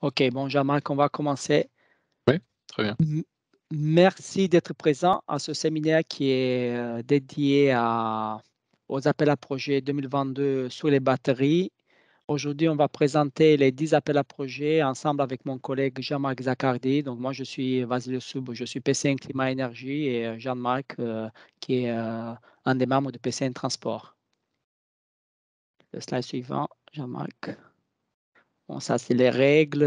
OK, bon, Jean-Marc, on va commencer. Oui, très bien. M Merci d'être présent à ce séminaire qui est, dédié aux appels à projets 2022 sur les batteries. Aujourd'hui, on va présenter les 10 appels à projets ensemble avec mon collègue Jean-Marc Zaccardi. Donc moi, je suis Vasile Soub, je suis PCN Climat Énergie et Jean-Marc, qui est, un des membres de PCN Transport. Le slide suivant, Jean-Marc. Bon, ça, c'est les règles,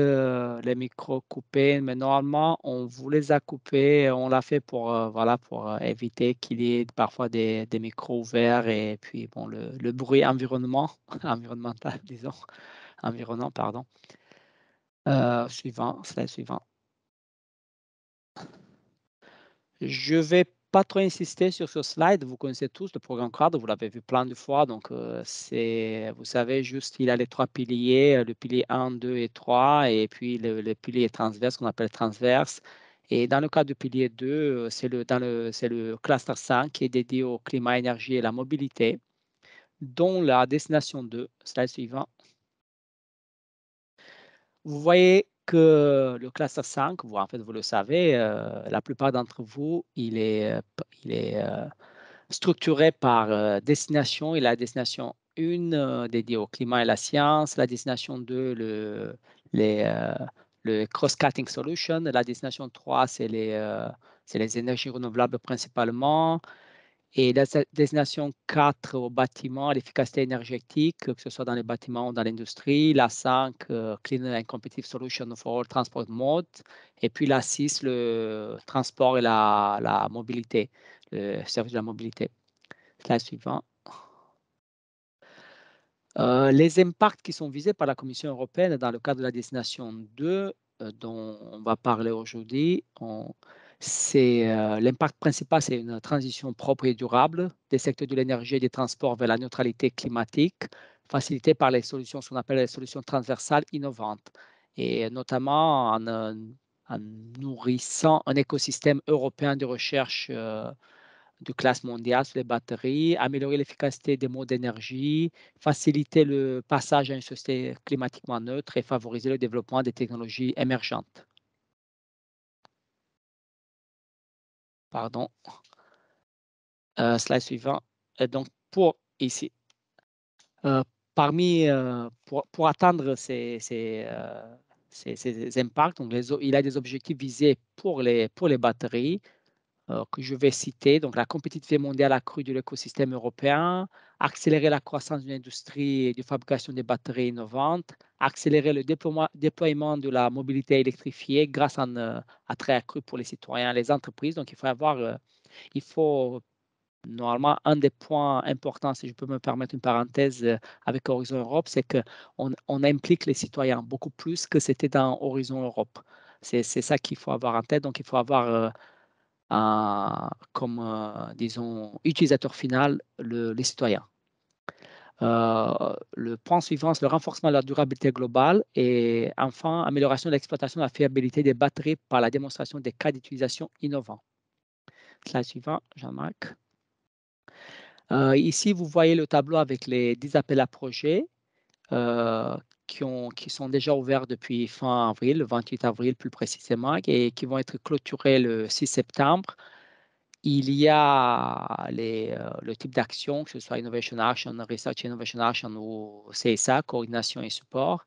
les micros coupés, mais normalement, on vous les a coupés. On l'a fait pour, voilà, pour éviter qu'il y ait parfois des micros ouverts et puis bon, le bruit environnemental, disons, environnant, pardon. Slide suivant. Je vais pas trop insister sur ce slide. Vous connaissez tous le programme CRAD, vous l'avez vu plein de fois. Donc, vous savez, juste, il a les trois piliers, le pilier 1, 2 et 3, et puis le pilier transverse qu'on appelle transverse. Et dans le cas du pilier 2, c'est le cluster 5 qui est dédié au climat, énergie et la mobilité, dont la destination 2, slide suivant. Vous voyez que le cluster 5, en fait, vous le savez, la plupart d'entre vous, il est structuré par destination. Et la destination 1 dédiée au climat et la science, la destination 2, le cross-cutting solution, la destination 3, c'est les énergies renouvelables principalement. Et la destination 4 au bâtiment, l'efficacité énergétique, que ce soit dans les bâtiments ou dans l'industrie. La 5, Clean and Competitive Solution for All Transport Modes. Et puis la 6, le transport et la mobilité, le service de la mobilité. Slide suivant. Les impacts qui sont visés par la Commission européenne dans le cadre de la destination 2, dont on va parler aujourd'hui, l'impact principal, c'est une transition propre et durable des secteurs de l'énergie et des transports vers la neutralité climatique, facilitée par les solutions, ce qu'on appelle les solutions transversales innovantes, et notamment en nourrissant un écosystème européen de recherche de classe mondiale sur les batteries, améliorer l'efficacité des modes d'énergie, faciliter le passage à une société climatiquement neutre et favoriser le développement des technologies émergentes. Pardon. Slide suivant. Et donc, pour ici, pour atteindre ces impacts, donc il a des objectifs visés pour les batteries, que je vais citer. Donc, la compétitivité mondiale accrue de l'écosystème européen, accélérer la croissance d'une industrie de fabrication des batteries innovantes, accélérer le déploiement de la mobilité électrifiée grâce à un attrait accru pour les citoyens et les entreprises. Donc, il faut normalement, un des points importants, si je peux me permettre une parenthèse avec Horizon Europe, c'est qu'on implique les citoyens beaucoup plus que c'était dans Horizon Europe. C'est ça qu'il faut avoir en tête. Donc, il faut avoir comme, disons, utilisateur final, les citoyens. Le point suivant, c'est le renforcement de la durabilité globale et enfin, amélioration de l'exploitation de la fiabilité des batteries par la démonstration des cas d'utilisation innovants. Slide suivant, Jean-Marc. Ici, vous voyez le tableau avec les 10 appels à projets qui sont déjà ouverts depuis fin avril, le 28 avril plus précisément, et qui vont être clôturés le 6 septembre. Il y a le type d'action, que ce soit Innovation Action, Research Innovation Action ou CSA, coordination et support.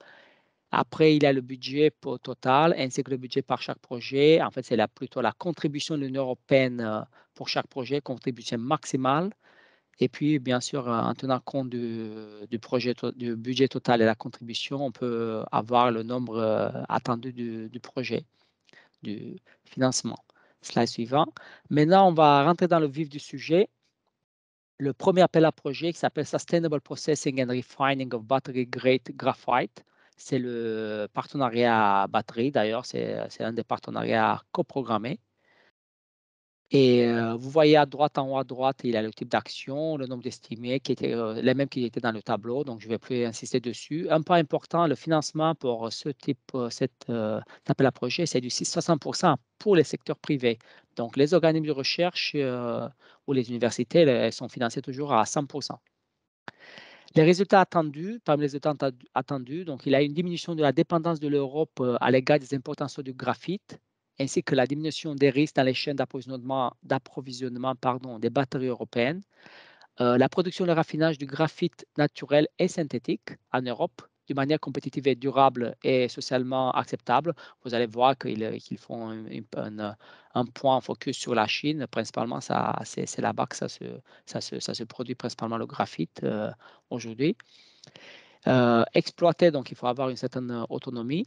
Après, il y a le budget total ainsi que le budget par chaque projet. En fait, c'est plutôt la contribution de l'Union européenne pour chaque projet, contribution maximale. Et puis, bien sûr, en tenant compte du budget total et la contribution, on peut avoir le nombre attendu du projet, du financement. Slide suivant. Maintenant, on va rentrer dans le vif du sujet. Le premier appel à projet qui s'appelle Sustainable Processing and Refining of Battery Grade Graphite. C'est le partenariat batterie, d'ailleurs, c'est un des partenariats coprogrammés. Et vous voyez à droite, en haut à droite, il y a le type d'action, le nombre d'estimés qui étaient les mêmes qui étaient dans le tableau, donc je ne vais plus insister dessus. Un point important, le financement pour cet appel à projet, c'est du 60% pour les secteurs privés. Donc les organismes de recherche ou les universités, elles sont financées toujours à 100%. Les résultats attendus, parmi les résultats attendus, donc il y a une diminution de la dépendance de l'Europe à l'égard des importations de graphite, ainsi que la diminution des risques dans les chaînes d'approvisionnement des batteries européennes. La production et le raffinage du graphite naturel et synthétique en Europe, de manière compétitive et durable et socialement acceptable. Vous allez voir qu'ils font un point focus sur la Chine. Principalement, c'est là-bas que ça se produit principalement le graphite aujourd'hui. Exploiter, donc il faut avoir une certaine autonomie.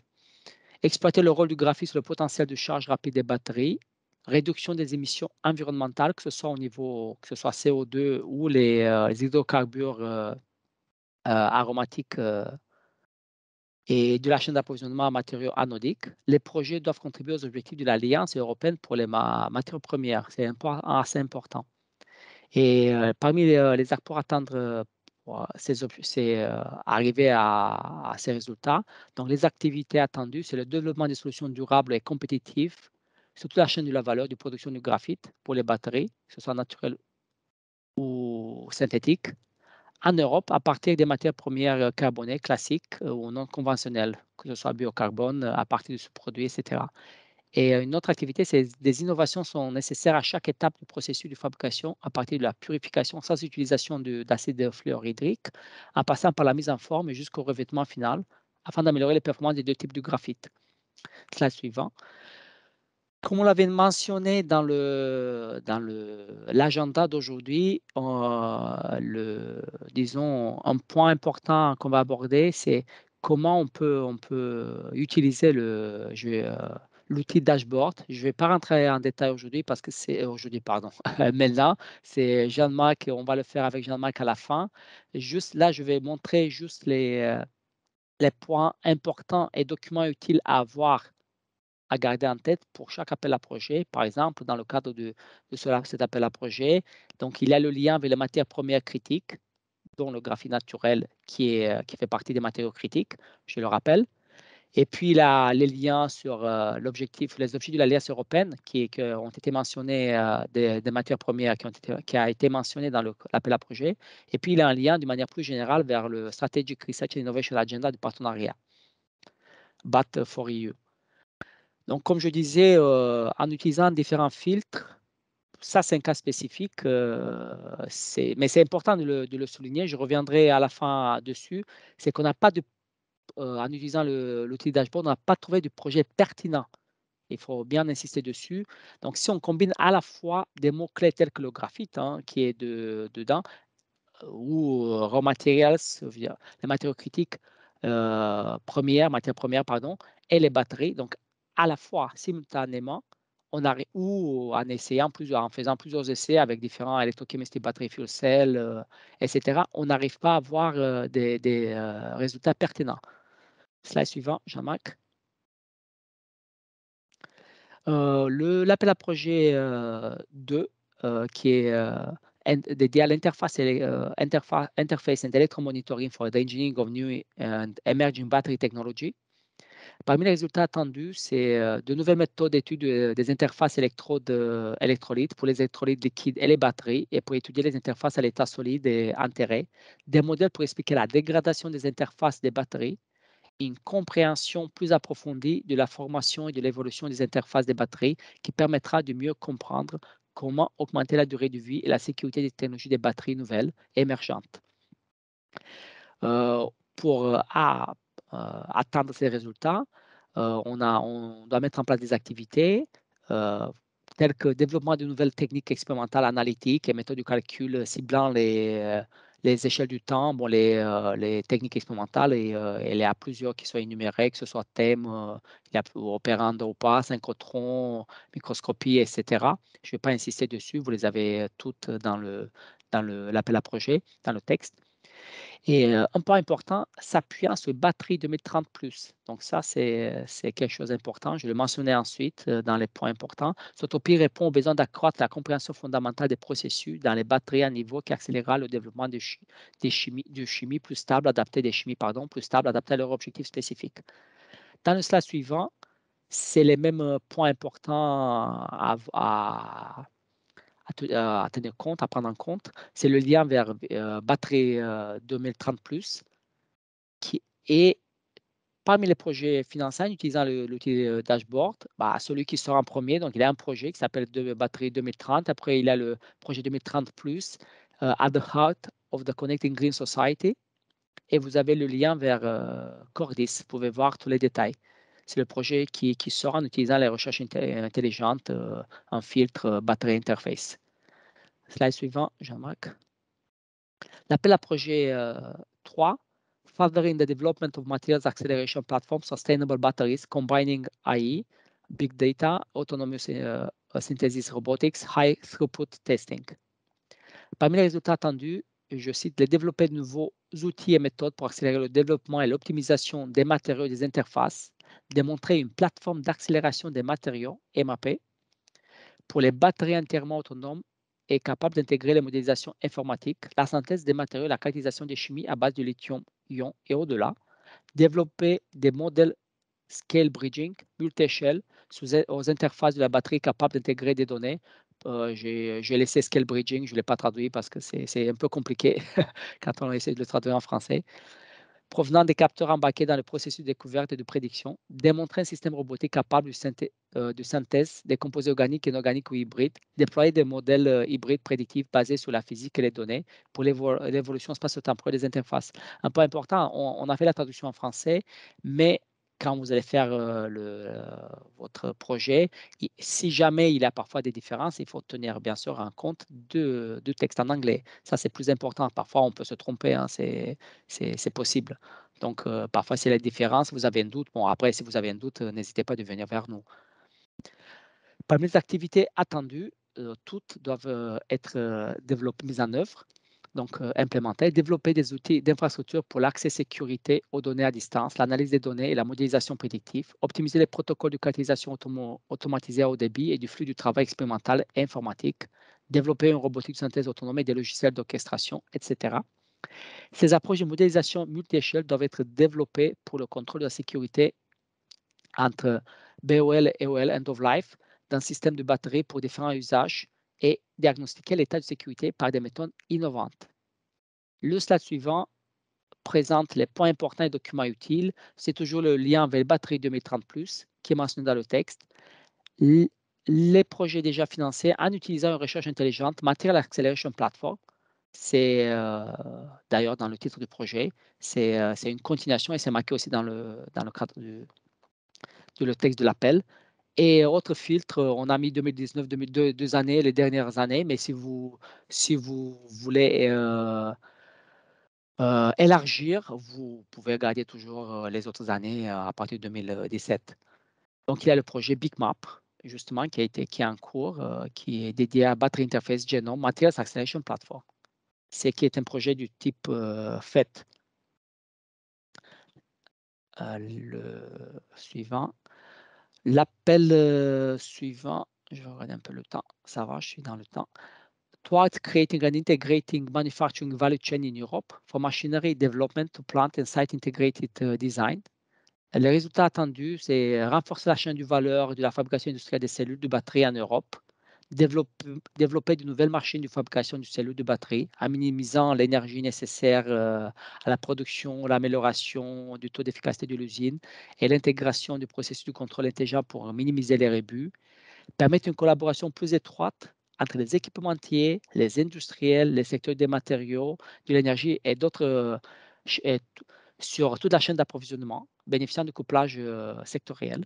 Exploiter le rôle du graphite sur le potentiel de charge rapide des batteries. Réduction des émissions environnementales, que ce soit au niveau, que ce soit CO2 ou les hydrocarbures aromatiques et de la chaîne d'approvisionnement en matériaux anodiques. Les projets doivent contribuer aux objectifs de l'Alliance européenne pour les matières premières. C'est assez important. Et parmi les actes pour atteindre arriver à ces résultats, donc les activités attendues, c'est le développement des solutions durables et compétitives sur toute la chaîne de la valeur de production du graphite pour les batteries, que ce soit naturelles ou synthétiques, en Europe à partir des matières premières carbonées classiques ou non conventionnelles, que ce soit biocarbone à partir de ce produit, etc. Et une autre activité, c'est des innovations sont nécessaires à chaque étape du processus de fabrication, à partir de la purification sans utilisation d'acide fluorhydrique, en passant par la mise en forme jusqu'au revêtement final, afin d'améliorer les performances des deux types de graphite. Slide suivant. Comme on l'avait mentionné dans l'agenda d'aujourd'hui, disons, un point important qu'on va aborder, c'est comment on peut utiliser l'outil dashboard. Je ne vais pas rentrer en détail aujourd'hui parce que c'est aujourd'hui, pardon, maintenant, c'est Jean-Marc, on va le faire avec Jean-Marc à la fin. Juste là, je vais montrer juste les points importants et documents utiles à avoir à garder en tête pour chaque appel à projet. Par exemple, dans le cadre de cet appel à projet, donc il y a le lien avec les matières premières critiques, dont le graphite naturel qui fait partie des matériaux critiques, je le rappelle. Et puis, il y a les liens sur les objectifs de l'Alliance européenne qui ont été mentionnés, des matières premières qui a été mentionné dans l'appel à projet. Et puis, il y a un lien de manière plus générale vers le Strategic Research and Innovation Agenda du partenariat, BAT for EU. Donc, comme je disais, en utilisant différents filtres, ça, c'est un cas spécifique, mais c'est important de le souligner. Je reviendrai à la fin dessus. C'est qu'on n'a pas en utilisant l'outil dashboard, on n'a pas trouvé de projet pertinent. Il faut bien insister dessus. Donc, si on combine à la fois des mots-clés tels que le graphite, qui est dedans, ou raw materials, les matériaux critiques matières premières, pardon, et les batteries. Donc, à la fois, simultanément, ou en faisant plusieurs essais avec différents électrochemistry, battery fuel cell, etc., on n'arrive pas à avoir des résultats pertinents. Slide suivant, Jean-Marc. L'appel à projet 2, qui est dédié à l'interface Interface and Electromonitoring for the Engineering of New and Emerging Battery Technology. Parmi les résultats attendus, c'est de nouvelles méthodes d'étude des interfaces électrolytes pour les électrolytes liquides et les batteries, et pour étudier les interfaces à l'état solide et enterré, des modèles pour expliquer la dégradation des interfaces des batteries, une compréhension plus approfondie de la formation et de l'évolution des interfaces des batteries qui permettra de mieux comprendre comment augmenter la durée de vie et la sécurité des technologies des batteries nouvelles émergentes. Pour atteindre ces résultats, on doit mettre en place des activités telles que développement de nouvelles techniques expérimentales analytiques et méthodes de calcul ciblant les échelles du temps, les techniques expérimentales, et il y a plusieurs qui sont énumérées, que ce soit thème, il y a opérande ou pas, synchrotron, microscopie, etc. Je ne vais pas insister dessus, vous les avez toutes dans l'appel à projet, dans le texte. Et un point important, s'appuyant sur batterie 2030+. Donc ça, c'est quelque chose d'important. Je le mentionnais ensuite dans les points importants. Sotopie répond au besoin d'accroître la compréhension fondamentale des processus dans les batteries à niveau qui accélérera le développement de chimie plus stable, adaptées plus stables, adaptées à leurs objectifs spécifiques. Dans le slide suivant, c'est les mêmes points importants à à tenir compte, à prendre en compte. C'est le lien vers Batterie 2030 plus, qui est parmi les projets financés en utilisant l'outil dashboard. Celui qui sort en premier, donc il a un projet qui s'appelle Batterie 2030. Après, il a le projet 2030 plus, at the heart of the Connecting Green Society. Et vous avez le lien vers Cordis. Vous pouvez voir tous les détails. C'est le projet qui sort en utilisant les recherches intelligentes, en filtre batterie interface. Slide suivant, Jean-Marc. L'appel à projet 3, Furthering the Development of Materials Acceleration Platform Sustainable Batteries, Combining AI, Big Data, Autonomous Synthesis Robotics, High Throughput Testing. Parmi les résultats attendus, je cite, les développer de nouveaux outils et méthodes pour accélérer le développement et l'optimisation des matériaux et des interfaces, démontrer une plateforme d'accélération des matériaux, MAP, pour les batteries entièrement autonomes et capable d'intégrer les modélisations informatiques, la synthèse des matériaux, la caractérisation des chimies à base de lithium-ion et au-delà, développer des modèles scale bridging, multi-échelle, aux interfaces de la batterie capables d'intégrer des données. J'ai laissé scale bridging, je ne l'ai pas traduit parce que c'est un peu compliqué quand on essaie de le traduire en français. Provenant des capteurs embarqués dans le processus de découverte et de prédiction, démontrer un système robotique capable de synthèse des composés organiques, inorganiques ou hybrides, déployer des modèles hybrides prédictifs basés sur la physique et les données pour l'évolution spatio-temporelle des interfaces. Un point important, on a fait la traduction en français, mais quand vous allez faire votre projet, si jamais il y a parfois des différences, il faut tenir bien sûr en compte de texte en anglais. Ça, c'est plus important. Parfois, on peut se tromper, hein, c'est possible. Donc, parfois, c'est la différence. Vous avez un doute. Bon, après, si vous avez un doute, n'hésitez pas à venir vers nous. Parmi les activités attendues, toutes doivent être développées, mises en œuvre, donc implémentées, développer des outils d'infrastructure pour l'accès sécurité aux données à distance, l'analyse des données et la modélisation prédictive, optimiser les protocoles de caractérisation automatisée à haut débit et du flux du travail expérimental et informatique, développer une robotique de synthèse autonome et des logiciels d'orchestration, etc. Ces approches de modélisation multi-échelle doivent être développées pour le contrôle de la sécurité entre BOL et OL End of Life d'un système de batterie pour différents usages et diagnostiquer l'état de sécurité par des méthodes innovantes. Le slide suivant présente les points importants et documents utiles. C'est toujours le lien avec Batterie 2030 plus qui est mentionné dans le texte. Les projets déjà financés en utilisant une recherche intelligente, Material Acceleration Platform, c'est d'ailleurs dans le titre du projet, c'est une continuation et c'est marqué aussi dans le cadre le texte de l'appel. Et autre filtre, on a mis 2019, 2002, 2 années, les dernières années, mais si vous voulez élargir, vous pouvez regarder toujours les autres années à partir de 2017. Donc, il y a le projet BigMap, justement, qui est en cours, qui est dédié à Battery Interface Genome Materials Acceleration Platform. C'est qui est un projet du type FET. Le suivant. L'appel suivant, je vais regarder un peu le temps, ça va, je suis dans le temps. Towards creating and integrating manufacturing value chain in Europe for machinery development to plant and site integrated design. Les résultats attendus, c'est renforcer la chaîne de valeur de la fabrication industrielle des cellules de batterie en Europe, développer de nouvelles machines de fabrication de cellules de batterie en minimisant l'énergie nécessaire à la production, l'amélioration du taux d'efficacité de l'usine et l'intégration du processus de contrôle intelligent pour minimiser les rebuts, permettre une collaboration plus étroite entre les équipementiers, les industriels, les secteurs des matériaux, de l'énergie et d'autres sur toute la chaîne d'approvisionnement, bénéficiant du couplage sectoriel,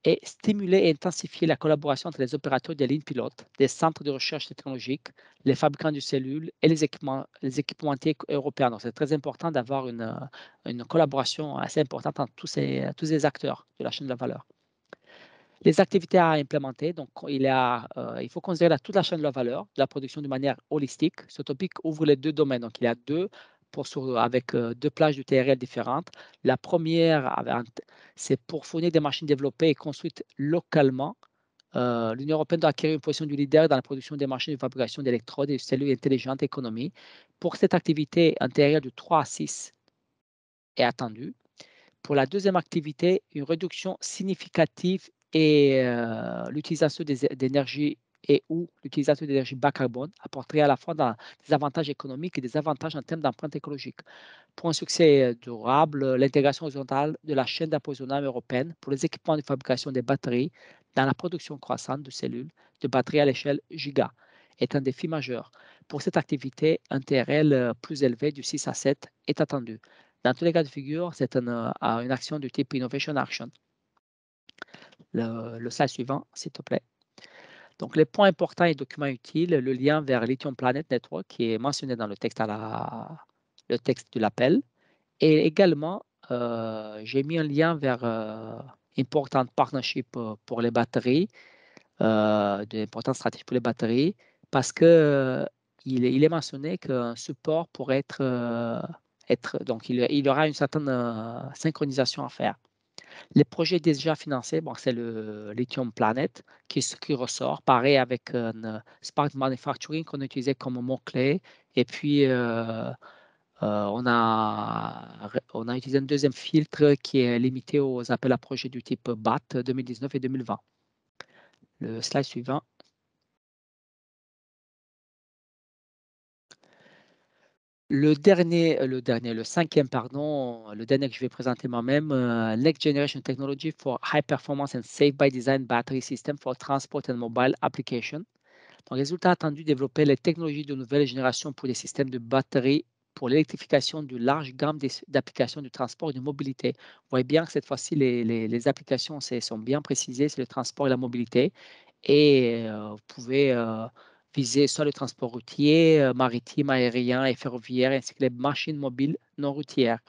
et stimuler et intensifier la collaboration entre les opérateurs des lignes pilotes, des centres de recherche technologique, les fabricants de cellules et les équipementiers européens. Donc, c'est très important d'avoir une collaboration assez importante entre tous ces acteurs de la chaîne de la valeur. Les activités à implémenter, donc il faut considérer toute la chaîne de la valeur, de la production de manière holistique. Ce topic ouvre les deux domaines, donc il y a avec deux plages de TRL différentes. La première, c'est pour fournir des machines développées et construites localement. L'Union européenne doit acquérir une position du leader dans la production des machines de fabrication d'électrodes et de cellules intelligentes économie. Pour cette activité, un TRL de 3 à 6 est attendu. Pour la deuxième activité, une réduction significative et l'utilisation d'énergie et ou l'utilisation d'énergie bas carbone apporterait à la fois des avantages économiques et des avantages en termes d'empreinte écologique. Pour un succès durable, l'intégration horizontale de la chaîne d'approvisionnement européenne pour les équipements de fabrication des batteries dans la production croissante de cellules de batteries à l'échelle giga est un défi majeur. Pour cette activité, un TRL plus élevé du 6 à 7 est attendu. Dans tous les cas de figure, c'est une action du type Innovation Action. Le slide suivant, s'il te plaît. Donc, les points importants et documents utiles, le lien vers Lithium Planet Network qui est mentionné dans le texte, le texte de l'appel. Et également, j'ai mis un lien vers Important Partnership pour les batteries, d'importantes stratégies pour les batteries, parce que il est mentionné qu'un support pourrait être donc il y aura une certaine synchronisation à faire. Les projets déjà financés, bon, c'est le Lithium Planet qui ressort, pareil avec Spark Manufacturing qu'on a utilisé comme mot-clé. Et puis, on a utilisé un deuxième filtre qui est limité aux appels à projets du type BAT 2019 et 2020. Le slide suivant. Le cinquième, pardon, le dernier que je vais présenter moi-même, Next Generation Technology for High Performance and Safe by Design Battery System for Transport and Mobile Application. Donc, résultat attendu, développer les technologies de nouvelle génération pour des systèmes de batterie pour l'électrification d'une large gamme d'applications de transport et de mobilité. Vous voyez bien que cette fois-ci, les applications sont bien précisées, c'est le transport et la mobilité. Et vous pouvez viser soit le transport routier, maritime, aérien et ferroviaire, ainsi que les machines mobiles non routières.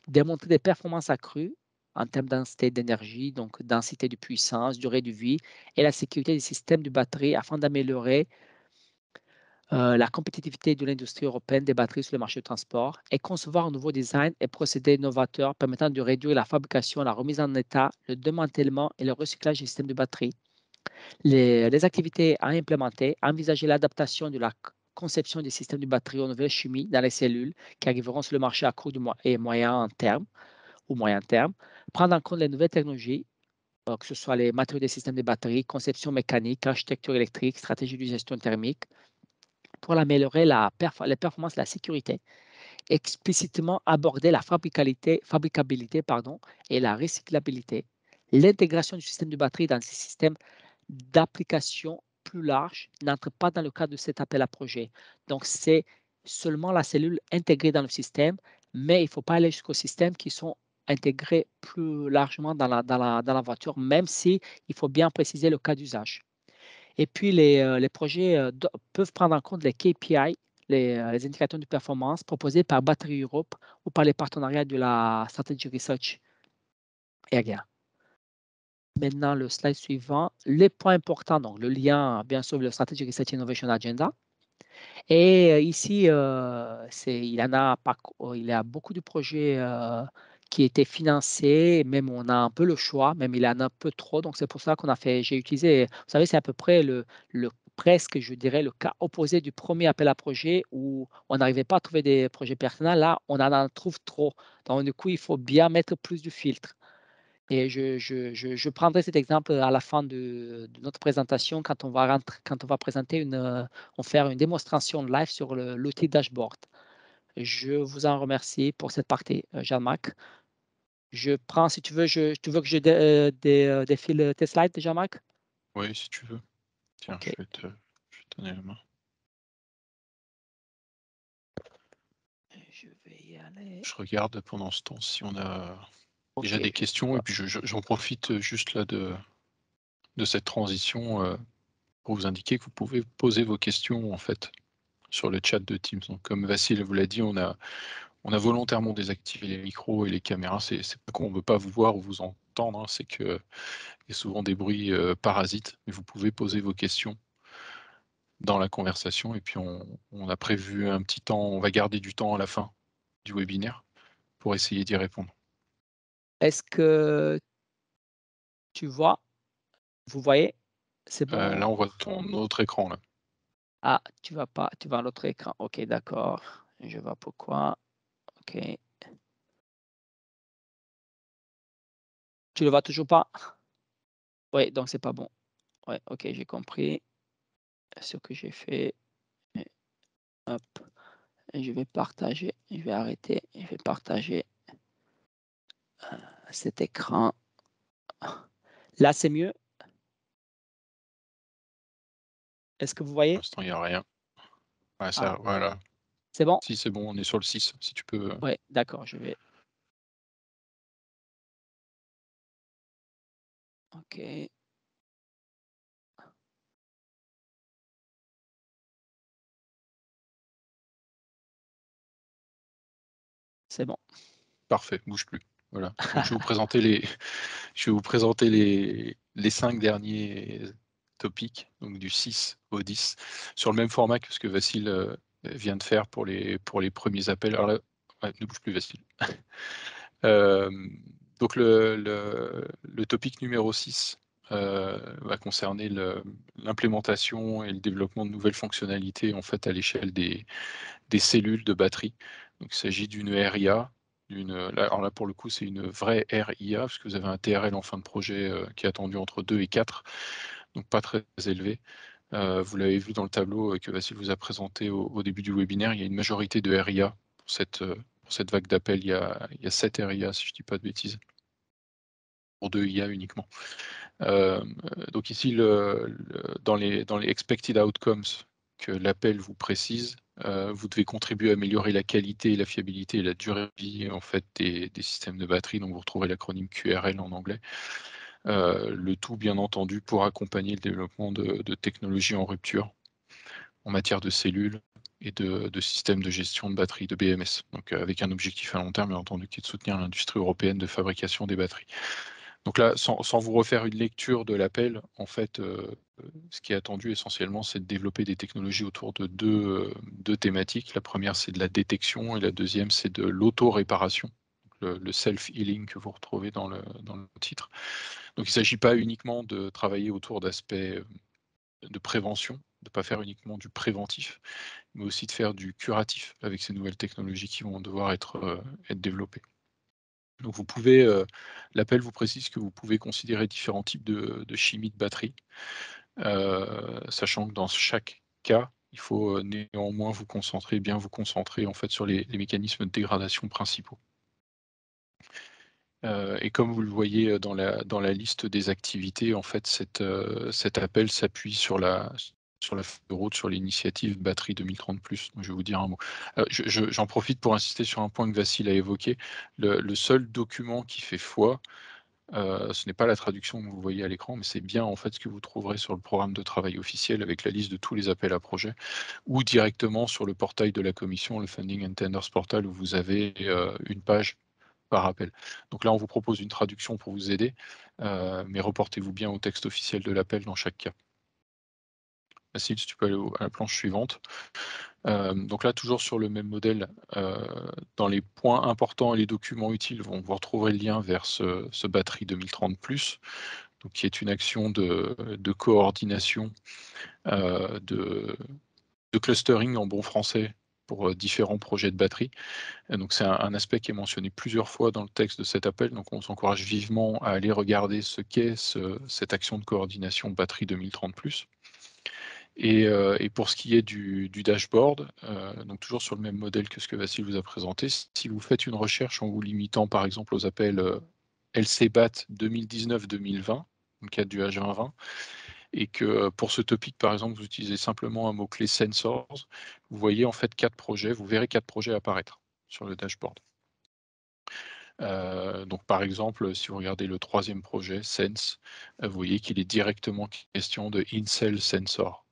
Démontrer des performances accrues en termes de densité d'énergie, donc densité de puissance, durée de vie et la sécurité des systèmes de batterie afin d'améliorer la compétitivité de l'industrie européenne des batteries sur le marché du transport et concevoir un nouveau design et procédés innovateurs permettant de réduire la fabrication, la remise en état, le démantèlement et le recyclage des systèmes de batterie. Les activités à implémenter, envisager l'adaptation de la conception des systèmes de batterie aux nouvelles chimies dans les cellules qui arriveront sur le marché à court et moyen terme ou moyen terme, prendre en compte les nouvelles technologies, que ce soit les matériaux des systèmes de batterie, conception mécanique, architecture électrique, stratégie de gestion thermique, pour améliorer les performances et la sécurité. Explicitement aborder la fabricabilité et la recyclabilité. L'intégration du système de batterie dans ces systèmes d'application plus large n'entre pas dans le cadre de cet appel à projet. Donc, c'est seulement la cellule intégrée dans le système, mais il ne faut pas aller jusqu'aux systèmes qui sont intégrés plus largement dans la voiture, même si il faut bien préciser le cas d'usage. Et puis, les projets peuvent prendre en compte les KPI, les indicateurs de performance proposés par Battery Europe ou par les partenariats de la Strategy Research Area. Maintenant, le slide suivant, les points importants, donc le lien, bien sûr, le Strategy Research Innovation Agenda. Et ici, il y a beaucoup de projets qui étaient financés, même on a un peu le choix, même il y en a un peu trop. Donc, c'est pour ça j'ai utilisé, vous savez, c'est à peu près presque, je dirais, le cas opposé du premier appel à projet où on n'arrivait pas à trouver des projets pertinents. Là, on en trouve trop. Donc, du coup, il faut bien mettre plus de filtres. Et je prendrai cet exemple à la fin de notre présentation quand on va présenter faire une démonstration live sur l'outil dashboard. Je vous en remercie pour cette partie, Jean-Marc. Je prends, si tu veux, tu veux que je défile tes slides, Jean-Marc? Oui, si tu veux. Tiens, OK. je vais te donner la main. Je vais y aller. Je regarde pendant ce temps si on a déjà OK, des questions et puis j'en profite juste là de cette transition pour vous indiquer que vous pouvez poser vos questions en fait sur le chat de Teams. Donc, comme Vassil vous l'a dit, on a volontairement désactivé les micros et les caméras. C'est pas qu'on ne veut pas vous voir ou vous entendre, hein, c'est qu'il y a souvent des bruits parasites, mais vous pouvez poser vos questions dans la conversation et puis on a prévu un petit temps, on va garder du temps à la fin du webinaire pour essayer d'y répondre. Est-ce que tu vois? Vous voyez? C'est Là, bon? on voit ton autre écran là. Ah, tu vas pas, tu vas à l'autre écran. OK, d'accord. Je vois pourquoi. OK. Tu le vois toujours pas? Oui, donc c'est pas bon. Ouais, OK, j'ai compris. ce que j'ai fait et hop et je vais partager, je vais arrêter, je vais partager, cet écran. Là, c'est mieux? Est-ce que vous Pour voyez? l'instant, il y a rien. Ouais, Ah, ça voilà. c'est bon? Si, c'est bon, on est sur le 6. Si tu peux, Ouais, d'accord, je vais OK, c'est bon. parfait, bouge plus. Voilà. Donc je vais vous présenter les je vais vous présenter les 5 derniers topics, donc du 6 au 10, sur le même format que ce que Vassil, vient de faire pour les premiers appels. Alors là ouais, ne bouge plus Vassil. Donc le topic numéro 6 va concerner l'implémentation et le développement de nouvelles fonctionnalités, en fait, à l'échelle des cellules de batterie. Donc il s'agit d'une RIA, là alors là, pour le coup, c'est une vraie RIA, parce que vous avez un TRL en fin de projet, qui est attendu entre 2 et 4, donc pas très élevé. Vous l'avez vu dans le tableau, que Vassil vous a présenté au début du webinaire, il y a une majorité de RIA pour cette vague d'appels. Il y a 7 RIA, si je ne dis pas de bêtises, pour 2 IA uniquement. Donc ici, dans les expected outcomes que l'appel vous précise, vous devez contribuer à améliorer la qualité, la fiabilité et la durée de vie, en fait, des systèmes de batterie. Donc vous retrouvez l'acronyme QRL en anglais. Le tout, bien entendu, pour accompagner le développement de technologies en rupture en matière de cellules et de systèmes de gestion de batteries, de BMS. Donc avec un objectif à long terme, bien entendu, qui est de soutenir l'industrie européenne de fabrication des batteries. Donc là, sans vous refaire une lecture de l'appel, en fait, ce qui est attendu essentiellement, c'est de développer des technologies autour de deux thématiques. La première, c'est de la détection et la deuxième, c'est de l'auto-réparation, le self-healing que vous retrouvez dans le titre. Donc il ne s'agit pas uniquement de travailler autour d'aspects de prévention, de ne pas faire uniquement du préventif, mais aussi de faire du curatif avec ces nouvelles technologies qui vont devoir être développées. Donc vous pouvez, l'appel vous précise que vous pouvez considérer différents types de chimie de batterie, sachant que dans chaque cas, il faut, néanmoins bien vous concentrer, en fait, sur les mécanismes de dégradation principaux. Et comme vous le voyez, dans la liste des activités, en fait, cet appel s'appuie sur la feuille de route, sur l'initiative Batterie 2030+. Donc je vais vous dire un mot. J'en profite pour insister sur un point que Vassil a évoqué. Le seul document qui fait foi, ce n'est pas la traduction que vous voyez à l'écran, mais c'est bien, en fait, ce que vous trouverez sur le programme de travail officiel avec la liste de tous les appels à projets, ou directement sur le portail de la commission, le Funding and Tenders Portal, où vous avez, une page par appel. Donc là, on vous propose une traduction pour vous aider, mais reportez-vous bien au texte officiel de l'appel dans chaque cas. Vassil, si tu peux aller à la planche suivante. Donc là, toujours sur le même modèle, dans les points importants et les documents utiles, vous retrouverez le lien vers ce Batterie 2030+, donc qui est une action de coordination, de clustering en bon français pour, différents projets de batterie. Et donc c'est un aspect qui est mentionné plusieurs fois dans le texte de cet appel, donc on vous encourage vivement à aller regarder ce qu'est cette action de coordination Batterie 2030+. Et pour ce qui est du dashboard, donc toujours sur le même modèle que ce que Vassil vous a présenté, si vous faites une recherche en vous limitant par exemple aux appels, LCBAT 2019-2020, dans le cadre du H2020, et que, pour ce topic par exemple, vous utilisez simplement un mot-clé sensors, vous voyez en fait 4 projets, vous verrez 4 projets apparaître sur le dashboard. Donc par exemple, si vous regardez le 3e projet, Sense, vous voyez qu'il est directement question de in-cell sensor.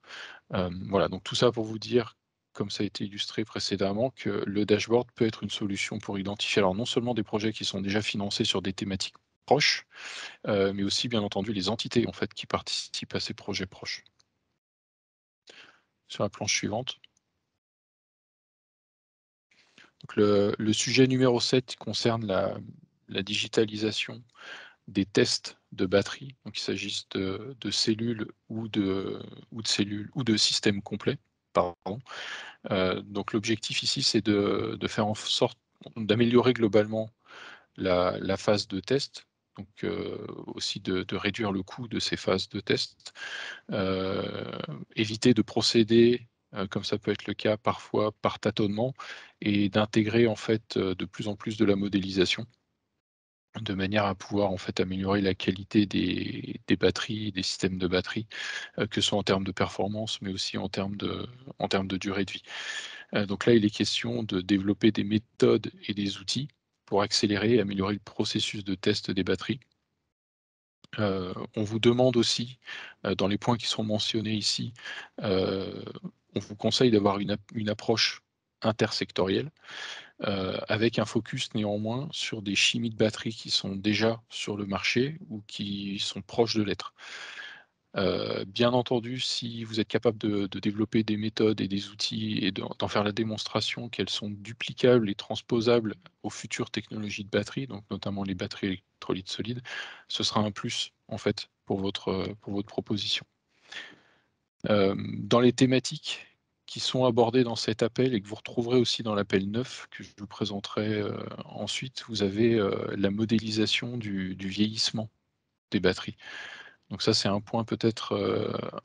Voilà, donc tout ça pour vous dire, comme ça a été illustré précédemment, que le dashboard peut être une solution pour identifier alors non seulement des projets qui sont déjà financés sur des thématiques proches, mais aussi bien entendu les entités en fait qui participent à ces projets proches. Sur la planche suivante. Donc le sujet numéro 7 concerne la digitalisation des tests de batterie, donc qu'il s'agisse de cellules ou de systèmes complets, pardon. Donc l'objectif ici, c'est de faire en sorte d'améliorer globalement la phase de test, donc aussi de réduire le coût de ces phases de test. Éviter de procéder, comme ça peut être le cas parfois, par tâtonnement et d'intégrer en fait, de plus en plus de la modélisation, de manière à pouvoir en fait améliorer la qualité des batteries, des systèmes de batterie, que ce soit en termes de performance, mais aussi en termes de durée de vie. Donc là, il est question de développer des méthodes et des outils pour accélérer et améliorer le processus de test des batteries. On vous demande aussi, dans les points qui sont mentionnés ici, heu, on vous conseille d'avoir une approche intersectorielle, avec un focus néanmoins sur des chimies de batteries qui sont déjà sur le marché ou qui sont proches de l'être. Bien entendu, si vous êtes capable de développer des méthodes et des outils et d'en faire la démonstration qu'elles sont duplicables et transposables aux futures technologies de batterie, donc notamment les batteries électrolytes solides, ce sera un plus en fait pour votre proposition. Dans les thématiques qui sont abordées dans cet appel et que vous retrouverez aussi dans l'appel 9 que je vous présenterai, ensuite, vous avez, la modélisation du vieillissement des batteries. Donc ça, c'est un point peut-être,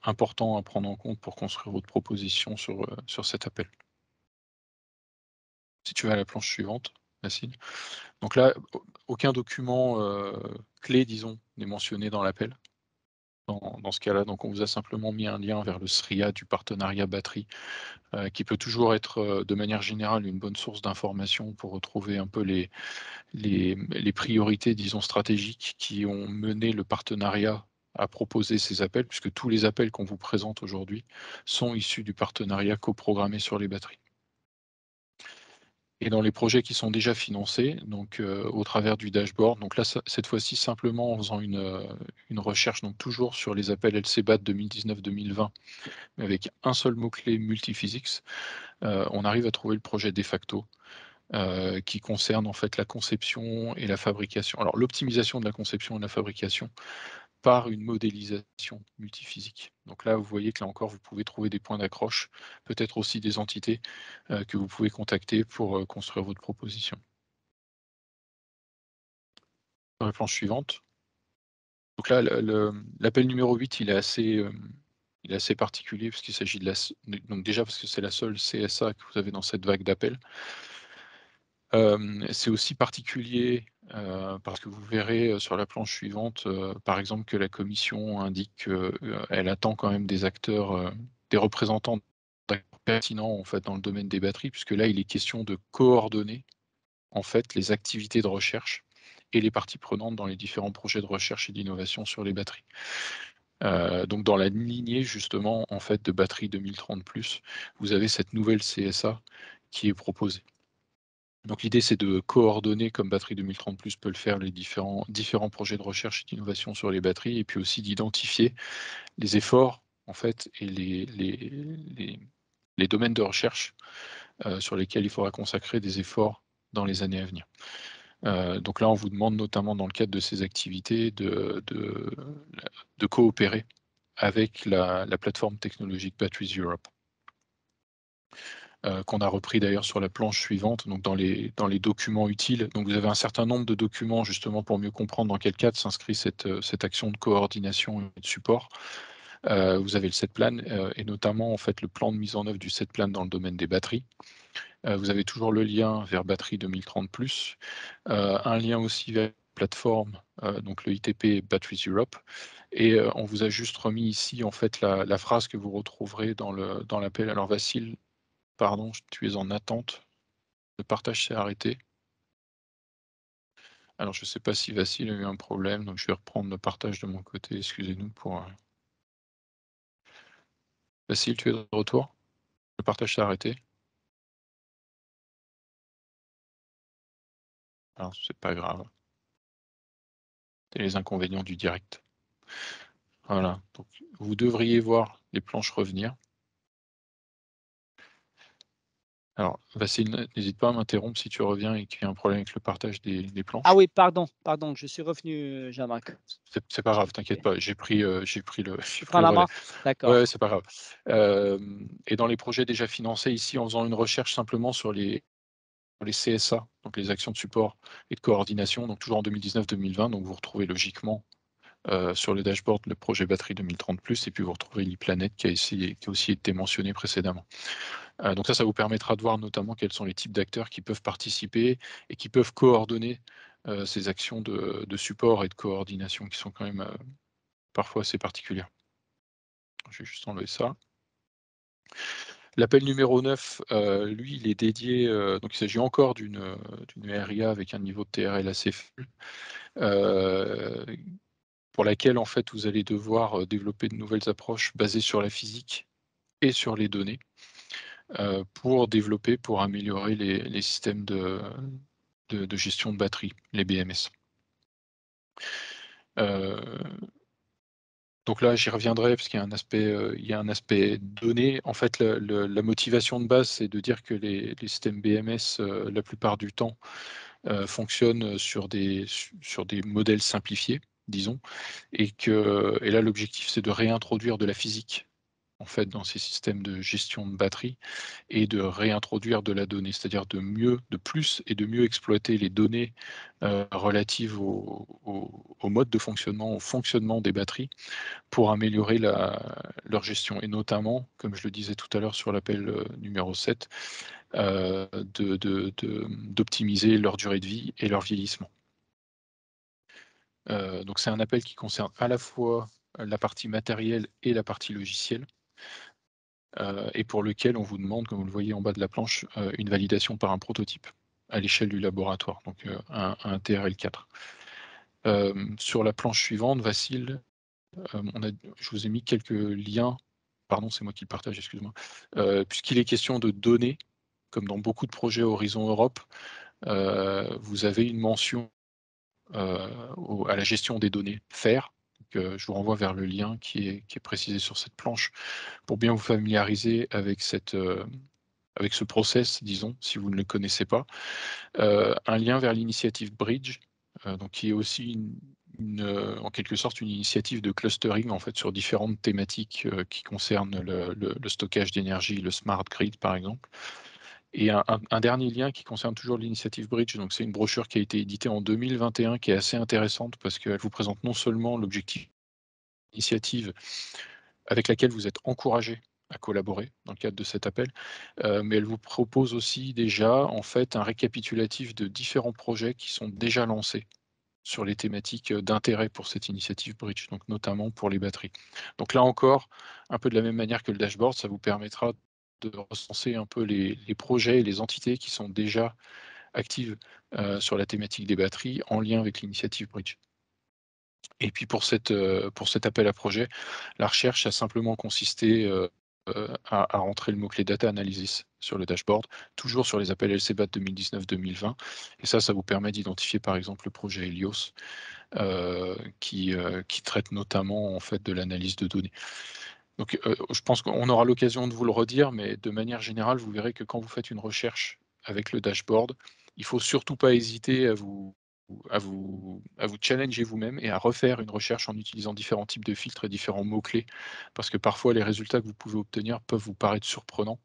important à prendre en compte pour construire votre proposition sur cet appel. Si tu vas à la planche suivante, Mathilde. Donc là, aucun document, clé, disons, n'est mentionné dans l'appel. Dans ce cas-là, donc on vous a simplement mis un lien vers le SRIA du partenariat batterie, qui peut toujours être, de manière générale, une bonne source d'information pour retrouver un peu les priorités, disons, stratégiques qui ont mené le partenariat à proposer ces appels, puisque tous les appels qu'on vous présente aujourd'hui sont issus du partenariat coprogrammé sur les batteries. Et dans les projets qui sont déjà financés, donc au travers du dashboard, donc là, cette fois-ci, simplement en faisant une recherche, donc toujours sur les appels LCBAT 2019-2020, mais avec un seul mot-clé multiphysics, on arrive à trouver le projet de facto, qui concerne en fait la conception et la fabrication. Alors l'optimisation de la conception et de la fabrication par une modélisation multiphysique. Donc là, vous voyez que là encore, vous pouvez trouver des points d'accroche, peut-être aussi des entités que vous pouvez contacter pour construire votre proposition. Sur la planche suivante. Donc là, l'appel numéro 8, il est assez particulier puisqu'il s'agit de donc déjà parce que c'est la seule CSA que vous avez dans cette vague d'appels. C'est aussi particulier, parce que vous verrez, sur la planche suivante, par exemple, que la commission indique qu'elle attend quand même des acteurs, des représentants d'acteurs pertinents, en fait, dans le domaine des batteries, puisque là, il est question de coordonner, en fait, les activités de recherche et les parties prenantes dans les différents projets de recherche et d'innovation sur les batteries. Donc dans la lignée, justement, en fait, de Batterie 2030+, vous avez cette nouvelle CSA qui est proposée. Donc l'idée, c'est de coordonner, comme Batterie 2030+ peut le faire, les différents projets de recherche et d'innovation sur les batteries, et puis aussi d'identifier les efforts, en fait, et les domaines de recherche, sur lesquels il faudra consacrer des efforts dans les années à venir. Donc là, on vous demande notamment dans le cadre de ces activités de coopérer avec la plateforme technologique Batteries Europe. Qu'on a repris d'ailleurs sur la planche suivante, donc dans les documents utiles. Donc vous avez un certain nombre de documents justement pour mieux comprendre dans quel cadre s'inscrit cette action de coordination et de support. Vous avez le set plan, et notamment en fait le plan de mise en œuvre du set plan dans le domaine des batteries. Vous avez toujours le lien vers Batterie 2030+, un lien aussi vers la plateforme, donc le ITP Batteries Europe, et on vous a juste remis ici en fait la phrase que vous retrouverez dans l'appel. Alors Vassil, pardon, tu es en attente. Le partage s'est arrêté. Alors je ne sais pas si Vassil a eu un problème, donc je vais reprendre le partage de mon côté. Excusez-nous pour. Vassil, tu es de retour? Le partage s'est arrêté? Alors c'est pas grave. C'est les inconvénients du direct. Voilà, donc vous devriez voir les planches revenir. Alors Vassil, n'hésite pas à m'interrompre si tu reviens et qu'il y a un problème avec le partage des Ah planches. oui, pardon, pardon, je suis revenu, Jean-Marc. C'est pas grave, OK. t'inquiète pas, j'ai Tu pris prends le la relais. main? Ouais, D'accord. c'est pas grave. Et dans les projets déjà financés ici, en faisant une recherche simplement sur les les CSA, donc les actions de support et de coordination, donc toujours en 2019-2020. Donc vous retrouvez logiquement sur le dashboard le projet batterie 2030+, et puis vous retrouvez l'e-Planet qui a aussi été mentionné précédemment. Donc ça vous permettra de voir notamment quels sont les types d'acteurs qui peuvent participer et qui peuvent coordonner ces actions de support et de coordination qui sont quand même parfois assez particulières. Je vais juste enlever ça. L'appel numéro 9, lui, il est dédié, donc il s'agit encore d'une RIA avec un niveau de TRL assez faible, pour laquelle en fait vous allez devoir développer de nouvelles approches basées sur la physique et sur les données, pour améliorer les systèmes de gestion de batterie, les BMS. Donc là, j'y reviendrai parce qu'il y a un aspect donné. En fait, la motivation de base, c'est de dire que les systèmes BMS, la plupart du temps, fonctionnent sur des modèles simplifiés, disons, et là, l'objectif, c'est de réintroduire de la physique, en fait, dans ces systèmes de gestion de batterie, et de réintroduire de la donnée, c'est-à-dire de plus et de mieux exploiter les données relatives au mode de fonctionnement, au fonctionnement des batteries, pour améliorer leur gestion, et notamment, comme je le disais tout à l'heure sur l'appel numéro 7, d'optimiser leur durée de vie et leur vieillissement. Donc c'est un appel qui concerne à la fois la partie matérielle et la partie logicielle, et pour lequel on vous demande, comme vous le voyez en bas de la planche, une validation par un prototype à l'échelle du laboratoire, donc un TRL4. Sur la planche suivante, Vassil, je vous ai mis quelques liens. Pardon, c'est moi qui le partage, excuse-moi. Puisqu'il est question de données, comme dans beaucoup de projets Horizon Europe, vous avez une mention à la gestion des données, FAIR. Donc, je vous renvoie vers le lien qui est précisé sur cette planche pour bien vous familiariser avec ce process, disons, si vous ne le connaissez pas. Un lien vers l'initiative Bridge, donc qui est aussi en quelque sorte une initiative de clustering en fait sur différentes thématiques qui concernent le stockage d'énergie, le smart grid par exemple. Et un dernier lien qui concerne toujours l'initiative Bridge, donc c'est une brochure qui a été éditée en 2021 qui est assez intéressante parce qu'elle vous présente non seulement l'objectif de l'initiative avec laquelle vous êtes encouragé à collaborer dans le cadre de cet appel, mais elle vous propose aussi déjà en fait un récapitulatif de différents projets qui sont déjà lancés sur les thématiques d'intérêt pour cette initiative Bridge, donc notamment pour les batteries. Donc là encore, un peu de la même manière que le dashboard, ça vous permettra de recenser un peu les projets et les entités qui sont déjà actives sur la thématique des batteries en lien avec l'initiative Bridge. Et puis pour cet appel à projet, la recherche a simplement consisté à rentrer le mot-clé Data Analysis sur le dashboard, toujours sur les appels LCBAT 2019-2020. Et ça vous permet d'identifier par exemple le projet Helios, qui traite notamment en fait de l'analyse de données. Donc je pense qu'on aura l'occasion de vous le redire, mais de manière générale, vous verrez que quand vous faites une recherche avec le dashboard, il ne faut surtout pas hésiter à vous challenger vous-même et à refaire une recherche en utilisant différents types de filtres et différents mots-clés, parce que parfois les résultats que vous pouvez obtenir peuvent vous paraître surprenants.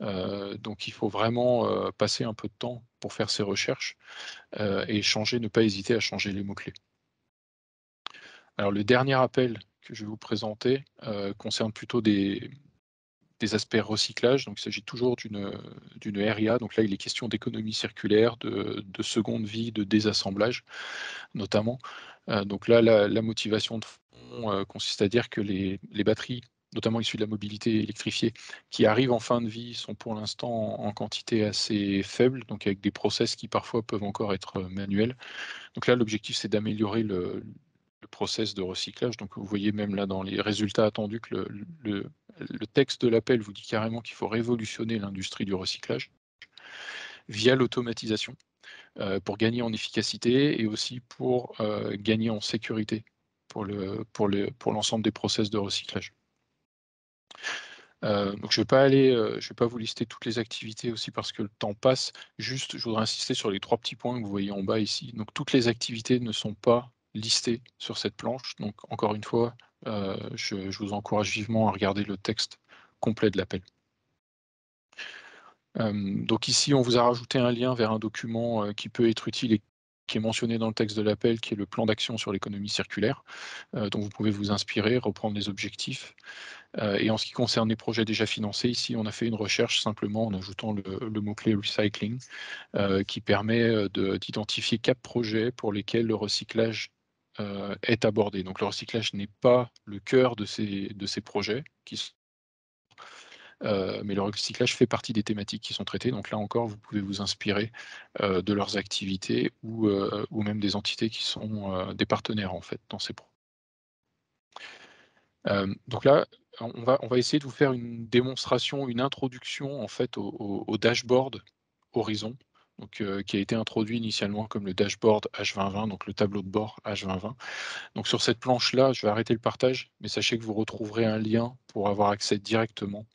Donc il faut vraiment passer un peu de temps pour faire ces recherches et ne pas hésiter à changer les mots-clés. Alors le dernier appel que je vais vous présenter concerne plutôt des aspects recyclage. Donc il s'agit toujours d'une RIA. Donc là, il est question d'économie circulaire, de seconde vie, de désassemblage notamment. Donc là, la motivation de fond consiste à dire que les batteries, notamment issues de la mobilité électrifiée, qui arrivent en fin de vie, sont pour l'instant en quantité assez faible, donc avec des process qui parfois peuvent encore être manuels. Donc là, l'objectif, c'est d'améliorer le process de recyclage. Donc vous voyez même là dans les résultats attendus que le texte de l'appel vous dit carrément qu'il faut révolutionner l'industrie du recyclage via l'automatisation pour gagner en efficacité et aussi pour gagner en sécurité pour l'ensemble des process de recyclage. Donc je vais pas vous lister toutes les activités aussi parce que le temps passe. Juste, je voudrais insister sur les 3 petits points que vous voyez en bas ici. Donc toutes les activités ne sont pas listées sur cette planche. Donc encore une fois, je vous encourage vivement à regarder le texte complet de l'appel. Donc ici, on vous a rajouté un lien vers un document qui peut être utile et qui est mentionné dans le texte de l'appel, qui est le plan d'action sur l'économie circulaire, dont vous pouvez vous inspirer, reprendre les objectifs. Et en ce qui concerne les projets déjà financés, ici, on a fait une recherche simplement en ajoutant le mot-clé recycling, qui permet d'identifier 4 projets pour lesquels le recyclage est abordé. Donc le recyclage n'est pas le cœur de ces projets, mais le recyclage fait partie des thématiques qui sont traitées. Donc là encore, vous pouvez vous inspirer de leurs activités ou même des entités qui sont des partenaires en fait dans ces projets. Donc là, on va essayer de vous faire une démonstration, une introduction en fait au dashboard Horizon, donc qui a été introduit initialement comme le dashboard H2020, donc le tableau de bord H2020. Donc sur cette planche-là, je vais arrêter le partage, mais sachez que vous retrouverez un lien pour avoir accès directement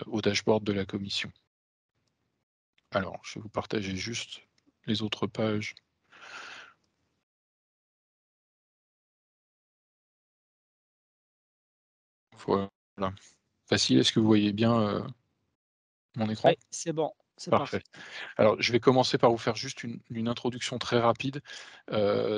au dashboard de la commission. Alors, je vais vous partager juste les autres pages. Voilà. Facile, est-ce que vous voyez bien mon écran? Oui, c'est bon, c'est Parfait. parfait. Alors, je vais commencer par vous faire juste une introduction très rapide.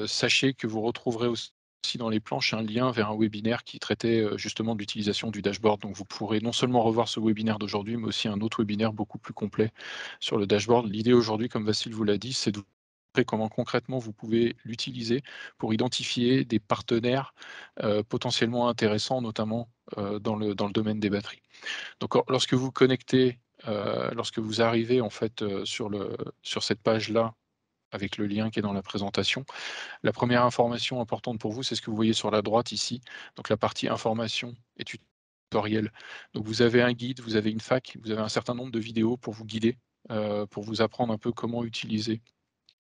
Sachez que vous retrouverez aussi dans les planches un lien vers un webinaire qui traitait justement de l'utilisation du dashboard. Donc, vous pourrez non seulement revoir ce webinaire d'aujourd'hui, mais aussi un autre webinaire beaucoup plus complet sur le dashboard. L'idée aujourd'hui, comme Vassil vous l'a dit, c'est de vous montrer comment concrètement vous pouvez l'utiliser pour identifier des partenaires potentiellement intéressants, notamment dans le domaine des batteries. Donc lorsque vous connectez, lorsque vous arrivez en fait, sur cette page-là, avec le lien qui est dans la présentation, la première information importante pour vous, c'est ce que vous voyez sur la droite ici, donc la partie information et tutoriel. Donc vous avez un guide, vous avez une FAQ, vous avez un certain nombre de vidéos pour vous guider, pour vous apprendre un peu comment utiliser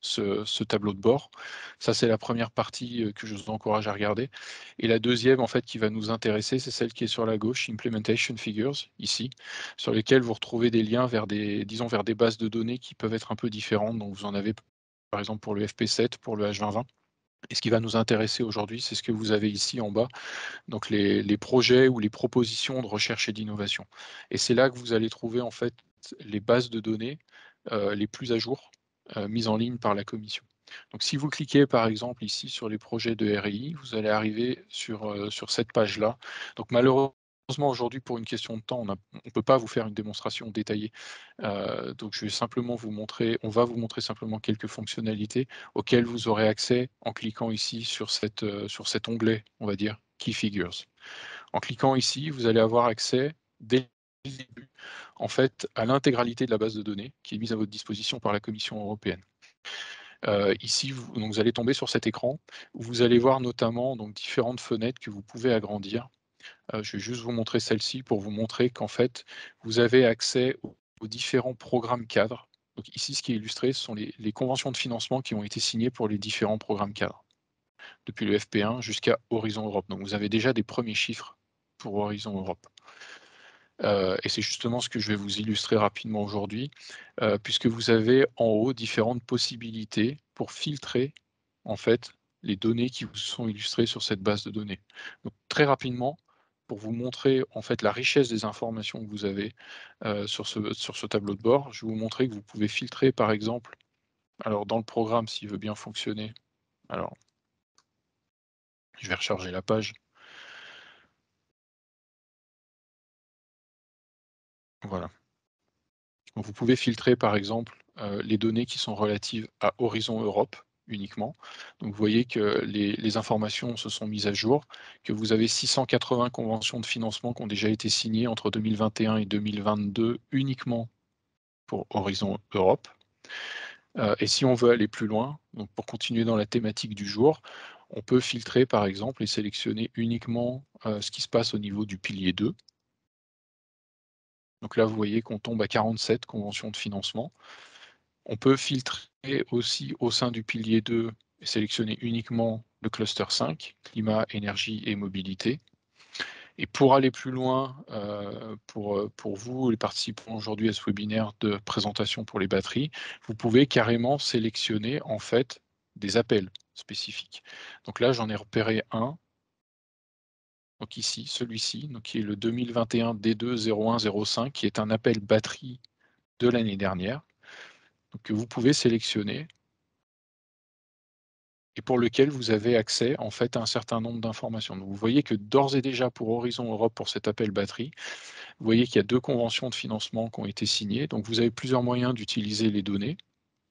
ce tableau de bord. Ça, c'est la première partie que je vous encourage à regarder. Et la deuxième, en fait, qui va nous intéresser, c'est celle qui est sur la gauche, Implementation Figures, ici, sur lesquelles vous retrouvez des liens vers disons, vers des bases de données qui peuvent être un peu différentes. Donc, vous en avez, par exemple, pour le FP7, pour le H2020. Et ce qui va nous intéresser aujourd'hui, c'est ce que vous avez ici en bas, donc les projets ou les propositions de recherche et d'innovation. Et c'est là que vous allez trouver en fait les bases de données les plus à jour mises en ligne par la commission. Donc si vous cliquez par exemple ici sur les projets de RI, vous allez arriver sur cette page-là. Donc malheureusement aujourd'hui pour une question de temps, on ne peut pas vous faire une démonstration détaillée. Donc je vais simplement vous montrer, on va vous montrer simplement quelques fonctionnalités auxquelles vous aurez accès en cliquant ici sur cet onglet, on va dire, Key Figures. En cliquant ici, vous allez avoir accès dès le début, en fait, à l'intégralité de la base de données qui est mise à votre disposition par la Commission européenne. Ici, vous allez tomber sur cet écran où vous allez voir notamment donc, différentes fenêtres que vous pouvez agrandir. Je vais juste vous montrer celle-ci pour vous montrer qu'en fait, vous avez accès aux différents programmes cadres. Donc ici, ce qui est illustré, ce sont les conventions de financement qui ont été signées pour les différents programmes cadres, depuis le FP1 jusqu'à Horizon Europe. Donc vous avez déjà des premiers chiffres pour Horizon Europe. Et c'est justement ce que je vais vous illustrer rapidement aujourd'hui, puisque vous avez en haut différentes possibilités pour filtrer en fait les données qui vous sont illustrées sur cette base de données. Donc très rapidement, pour vous montrer en fait la richesse des informations que vous avez sur ce tableau de bord, je vais vous montrer que vous pouvez filtrer par exemple, alors dans le programme s'il veut bien fonctionner, alors je vais recharger la page. Voilà. Donc vous pouvez filtrer par exemple les données qui sont relatives à Horizon Europe uniquement. Donc vous voyez que les informations se sont mises à jour, que vous avez 680 conventions de financement qui ont déjà été signées entre 2021 et 2022 uniquement pour Horizon Europe. Et si on veut aller plus loin, donc pour continuer dans la thématique du jour, on peut filtrer par exemple et sélectionner uniquement ce qui se passe au niveau du pilier 2. Donc là, vous voyez qu'on tombe à 47 conventions de financement. On peut filtrer aussi au sein du pilier 2 et sélectionner uniquement le cluster 5, climat, énergie et mobilité. Et pour aller plus loin, pour vous, les participants aujourd'hui à ce webinaire de présentation pour les batteries, vous pouvez carrément sélectionner en fait des appels spécifiques. Donc là, j'en ai repéré un. Donc ici, celui-ci, qui est le 2021 D2 0105, qui est un appel batterie de l'année dernière, donc que vous pouvez sélectionner et pour lequel vous avez accès en fait à un certain nombre d'informations. Donc vous voyez que d'ores et déjà pour Horizon Europe, pour cet appel batterie, vous voyez qu'il y a 2 conventions de financement qui ont été signées, donc vous avez plusieurs moyens d'utiliser les données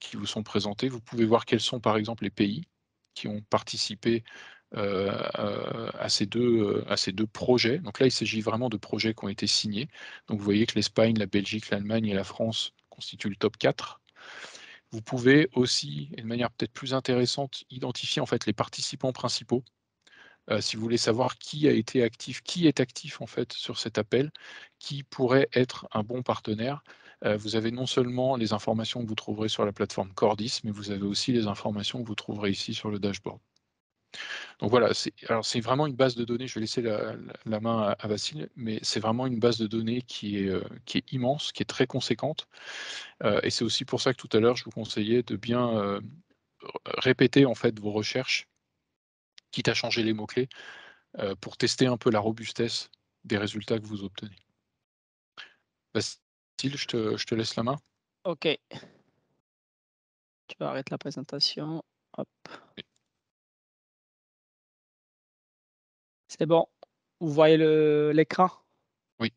qui vous sont présentées. Vous pouvez voir quels sont par exemple les pays qui ont participé, à ces 2 projets. Donc là, il s'agit vraiment de projets qui ont été signés. Donc vous voyez que l'Espagne, la Belgique, l'Allemagne et la France constituent le top 4. Vous pouvez aussi, et de manière peut-être plus intéressante, identifier en fait les participants principaux. Si vous voulez savoir qui a été actif, qui est actif en fait sur cet appel, qui pourrait être un bon partenaire. Vous avez non seulement les informations que vous trouverez sur la plateforme Cordis, mais vous avez aussi les informations que vous trouverez ici sur le dashboard. Donc voilà, c'est vraiment une base de données, je vais laisser la main à Vassil, mais c'est vraiment une base de données qui est immense, qui est très conséquente. Et c'est aussi pour ça que tout à l'heure, je vous conseillais de bien, répéter en fait vos recherches, quitte à changer les mots-clés, pour tester un peu la robustesse des résultats que vous obtenez. Vassil, je te laisse la main. OK. Tu arrêtes la présentation. Hop. Oui. C'est bon. Vous voyez l'écran? Oui.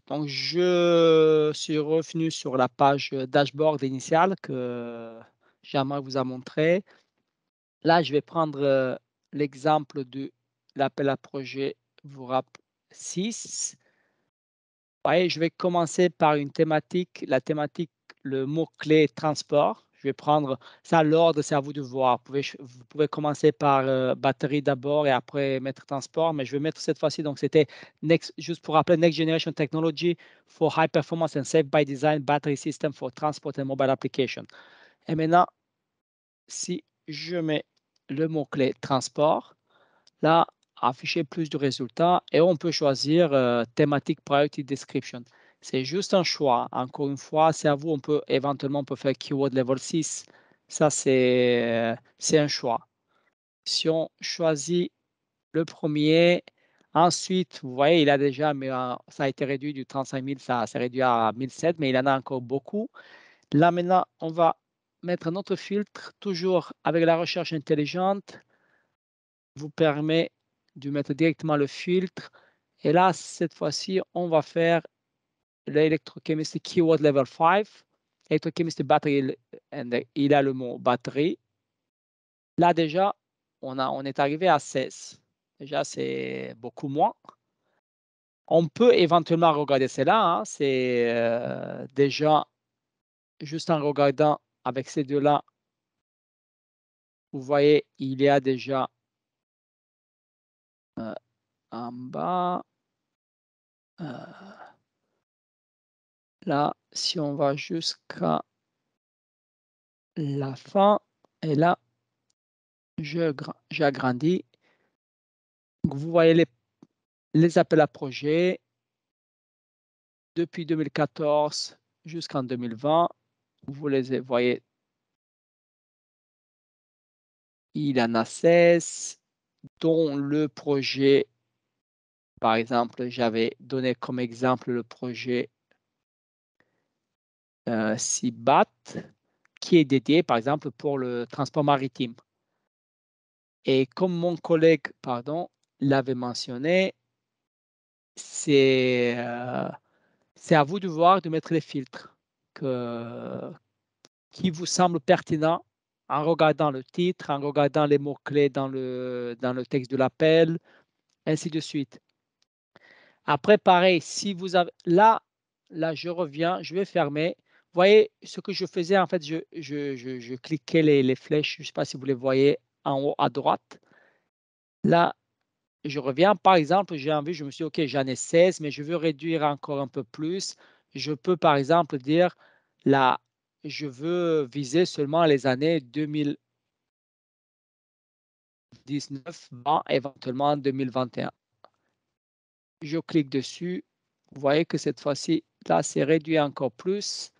Donc, je suis revenu sur la page dashboard initiale que Jean-Marc vous a montré. Là, je vais prendre l'exemple de l'appel à projet VURAP 6. Vous voyez, je vais commencer par une thématique. La thématique, le mot-clé transport. Je vais prendre ça, l'ordre, c'est à vous de voir. Vous pouvez commencer par batterie d'abord et après mettre transport, mais je vais mettre cette fois-ci, donc c'était juste pour rappeler, Next Generation Technology for High Performance and Safe by Design Battery System for Transport and Mobile Application. Et maintenant, si je mets le mot-clé transport, là, afficher plus de résultats et on peut choisir thématique priority description. C'est juste un choix. Encore une fois, c'est à vous. Éventuellement, on peut faire keyword level 6. Ça, c'est un choix. Si on choisit le premier, ensuite, vous voyez, il a déjà, mais ça a été réduit du 35 000, ça s'est réduit à 1007, mais il en a encore beaucoup. Là, maintenant, on va mettre un autre filtre, toujours avec la recherche intelligente, vous permet de mettre directement le filtre. Et là, cette fois-ci, on va faire l'Electrochemistry Keyword Level 5. Electrochemistry Battery, il a le mot batterie. Là, déjà, on est arrivé à 16. Déjà, c'est beaucoup moins. On peut éventuellement regarder cela. Hein. C'est déjà, juste en regardant avec ces deux-là, vous voyez, il y a déjà en bas. Là, si on va jusqu'à la fin, et là, j'agrandis. Donc, vous voyez les appels à projets depuis 2014 jusqu'en 2020. Vous les voyez, il en a 16, dont le projet, par exemple, j'avais donné comme exemple le projet CIBAT, qui est dédié, par exemple, pour le transport maritime. Et comme mon collègue, pardon, l'avait mentionné, c'est à vous de voir, de mettre les filtres qui vous semblent pertinents en regardant le titre, en regardant les mots-clés dans le texte de l'appel, ainsi de suite. Après, pareil, si vous avez là, je reviens, je vais fermer. Vous voyez ce que je faisais, en fait, je cliquais les flèches, je ne sais pas si vous les voyez en haut à droite. Là, je reviens, par exemple, j'ai envie, je me suis dit, OK, j'en ai 16, mais je veux réduire encore un peu plus. Je peux, par exemple, dire, là, je veux viser seulement les années 2019, éventuellement 2021. Je clique dessus. Vous voyez que cette fois-ci, là, c'est réduit encore plus.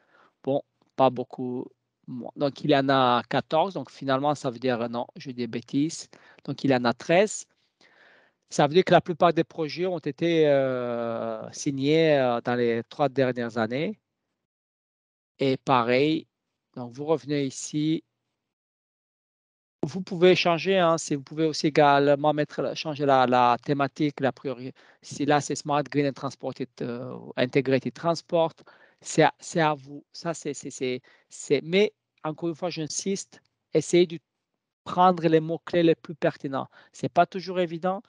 Bon, pas beaucoup moins. Donc, il y en a 14. Donc, finalement, ça veut dire, non, je dis des bêtises. Donc, il y en a 13. Ça veut dire que la plupart des projets ont été signés dans les 3 dernières années. Et pareil, donc vous revenez ici. Vous pouvez changer, hein, vous pouvez aussi également changer la thématique, la priorité. Si là, c'est Smart Green and Transported, Integrated Transport, c'est à vous. Ça, mais encore une fois, j'insiste, essayez de prendre les mots-clés les plus pertinents. Ce n'est pas toujours évident.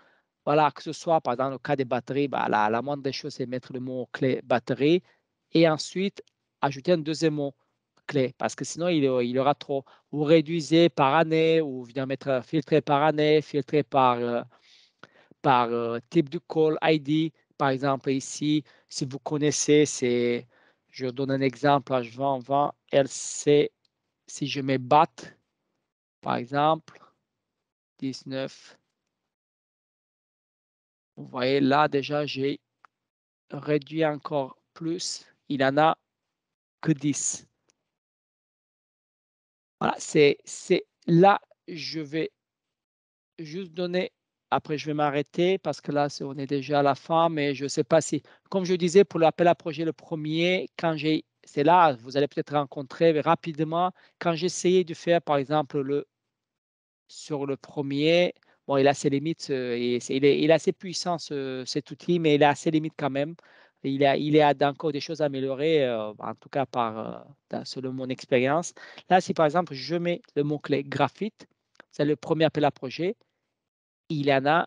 Voilà, que ce soit, par exemple, dans le cas des batteries, bah, la moindre des choses, c'est mettre le mot-clé batterie et ensuite ajouter un deuxième mot clé parce que sinon, il y aura trop. Vous réduisez par année ou vous venez mettre filtré par année, filtré par type de call ID. Par exemple, ici, si vous connaissez, je donne un exemple, H20, LC, si je mets BAT, par exemple, 19. Vous voyez là, déjà, j'ai réduit encore plus. Il en a que 10. Voilà, là, je vais juste donner, après je vais m'arrêter parce que là, on est déjà à la fin, mais je ne sais pas si, comme je disais, pour l'appel à projet, le premier, c'est là, vous allez peut-être rencontrer rapidement, quand j'essayais de faire, par exemple, sur le premier, bon, il a ses limites, il est assez puissant, cet outil, mais il a ses limites quand même. Il a encore des choses à améliorer, en tout cas selon mon expérience. Là, si par exemple, je mets le mot-clé graphite, c'est le premier appel à projet, il y en a,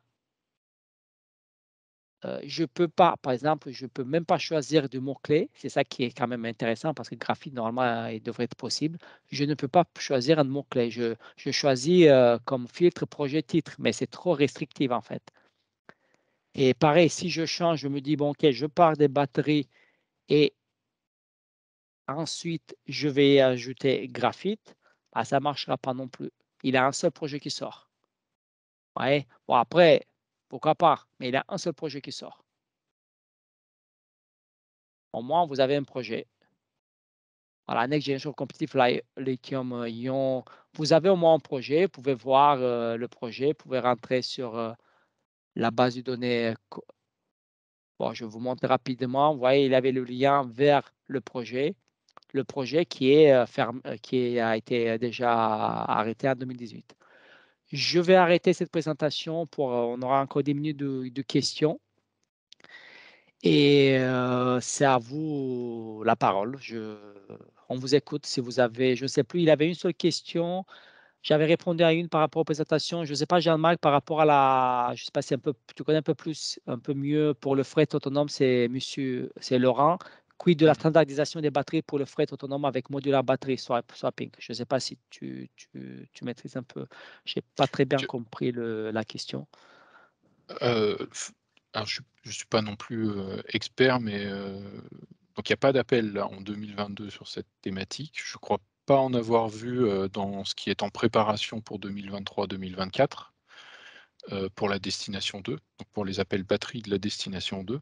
je peux pas, par exemple, je peux même pas choisir de mots-clés. C'est ça qui est quand même intéressant parce que graphite, normalement, il devrait être possible. Je ne peux pas choisir un mot-clé. Je choisis comme filtre projet titre, mais c'est trop restrictif en fait. Et pareil, si je change, je me dis, bon, OK, je pars des batteries et ensuite je vais ajouter graphite, bah, ça ne marchera pas non plus. Il a un seul projet qui sort. Ouais. Bon, après, pourquoi pas, mais il a un seul projet qui sort. Au moins, vous avez un projet. Voilà, Next Generation Competitive Lithium Ion. Vous avez au moins un projet, vous pouvez voir le projet, vous pouvez rentrer sur la base de données. Bon, je vous montre rapidement. Vous voyez, il avait le lien vers le projet qui est qui a été déjà arrêté en 2018. Je vais arrêter cette présentation on aura encore 10 minutes de questions. Et c'est à vous la parole. On vous écoute si vous avez, je ne sais plus, il avait une seule question. J'avais répondu à une par rapport aux présentations. Je ne sais pas, Jean-Marc, par rapport je ne sais pas si tu connais un peu plus, un peu mieux pour le fret autonome, c'est Laurent. Quid de la Mhm. standardisation des batteries pour le fret autonome avec modular batterie swapping? Je ne sais pas si tu maîtrises un peu. Je n'ai pas très bien Je- compris la question. f- alors je suis pas non plus expert, mais donc il n'y a pas d'appel là en 2022 sur cette thématique. Je crois pas en avoir vu dans ce qui est en préparation pour 2023-2024 pour la destination 2, donc pour les appels batterie de la destination 2.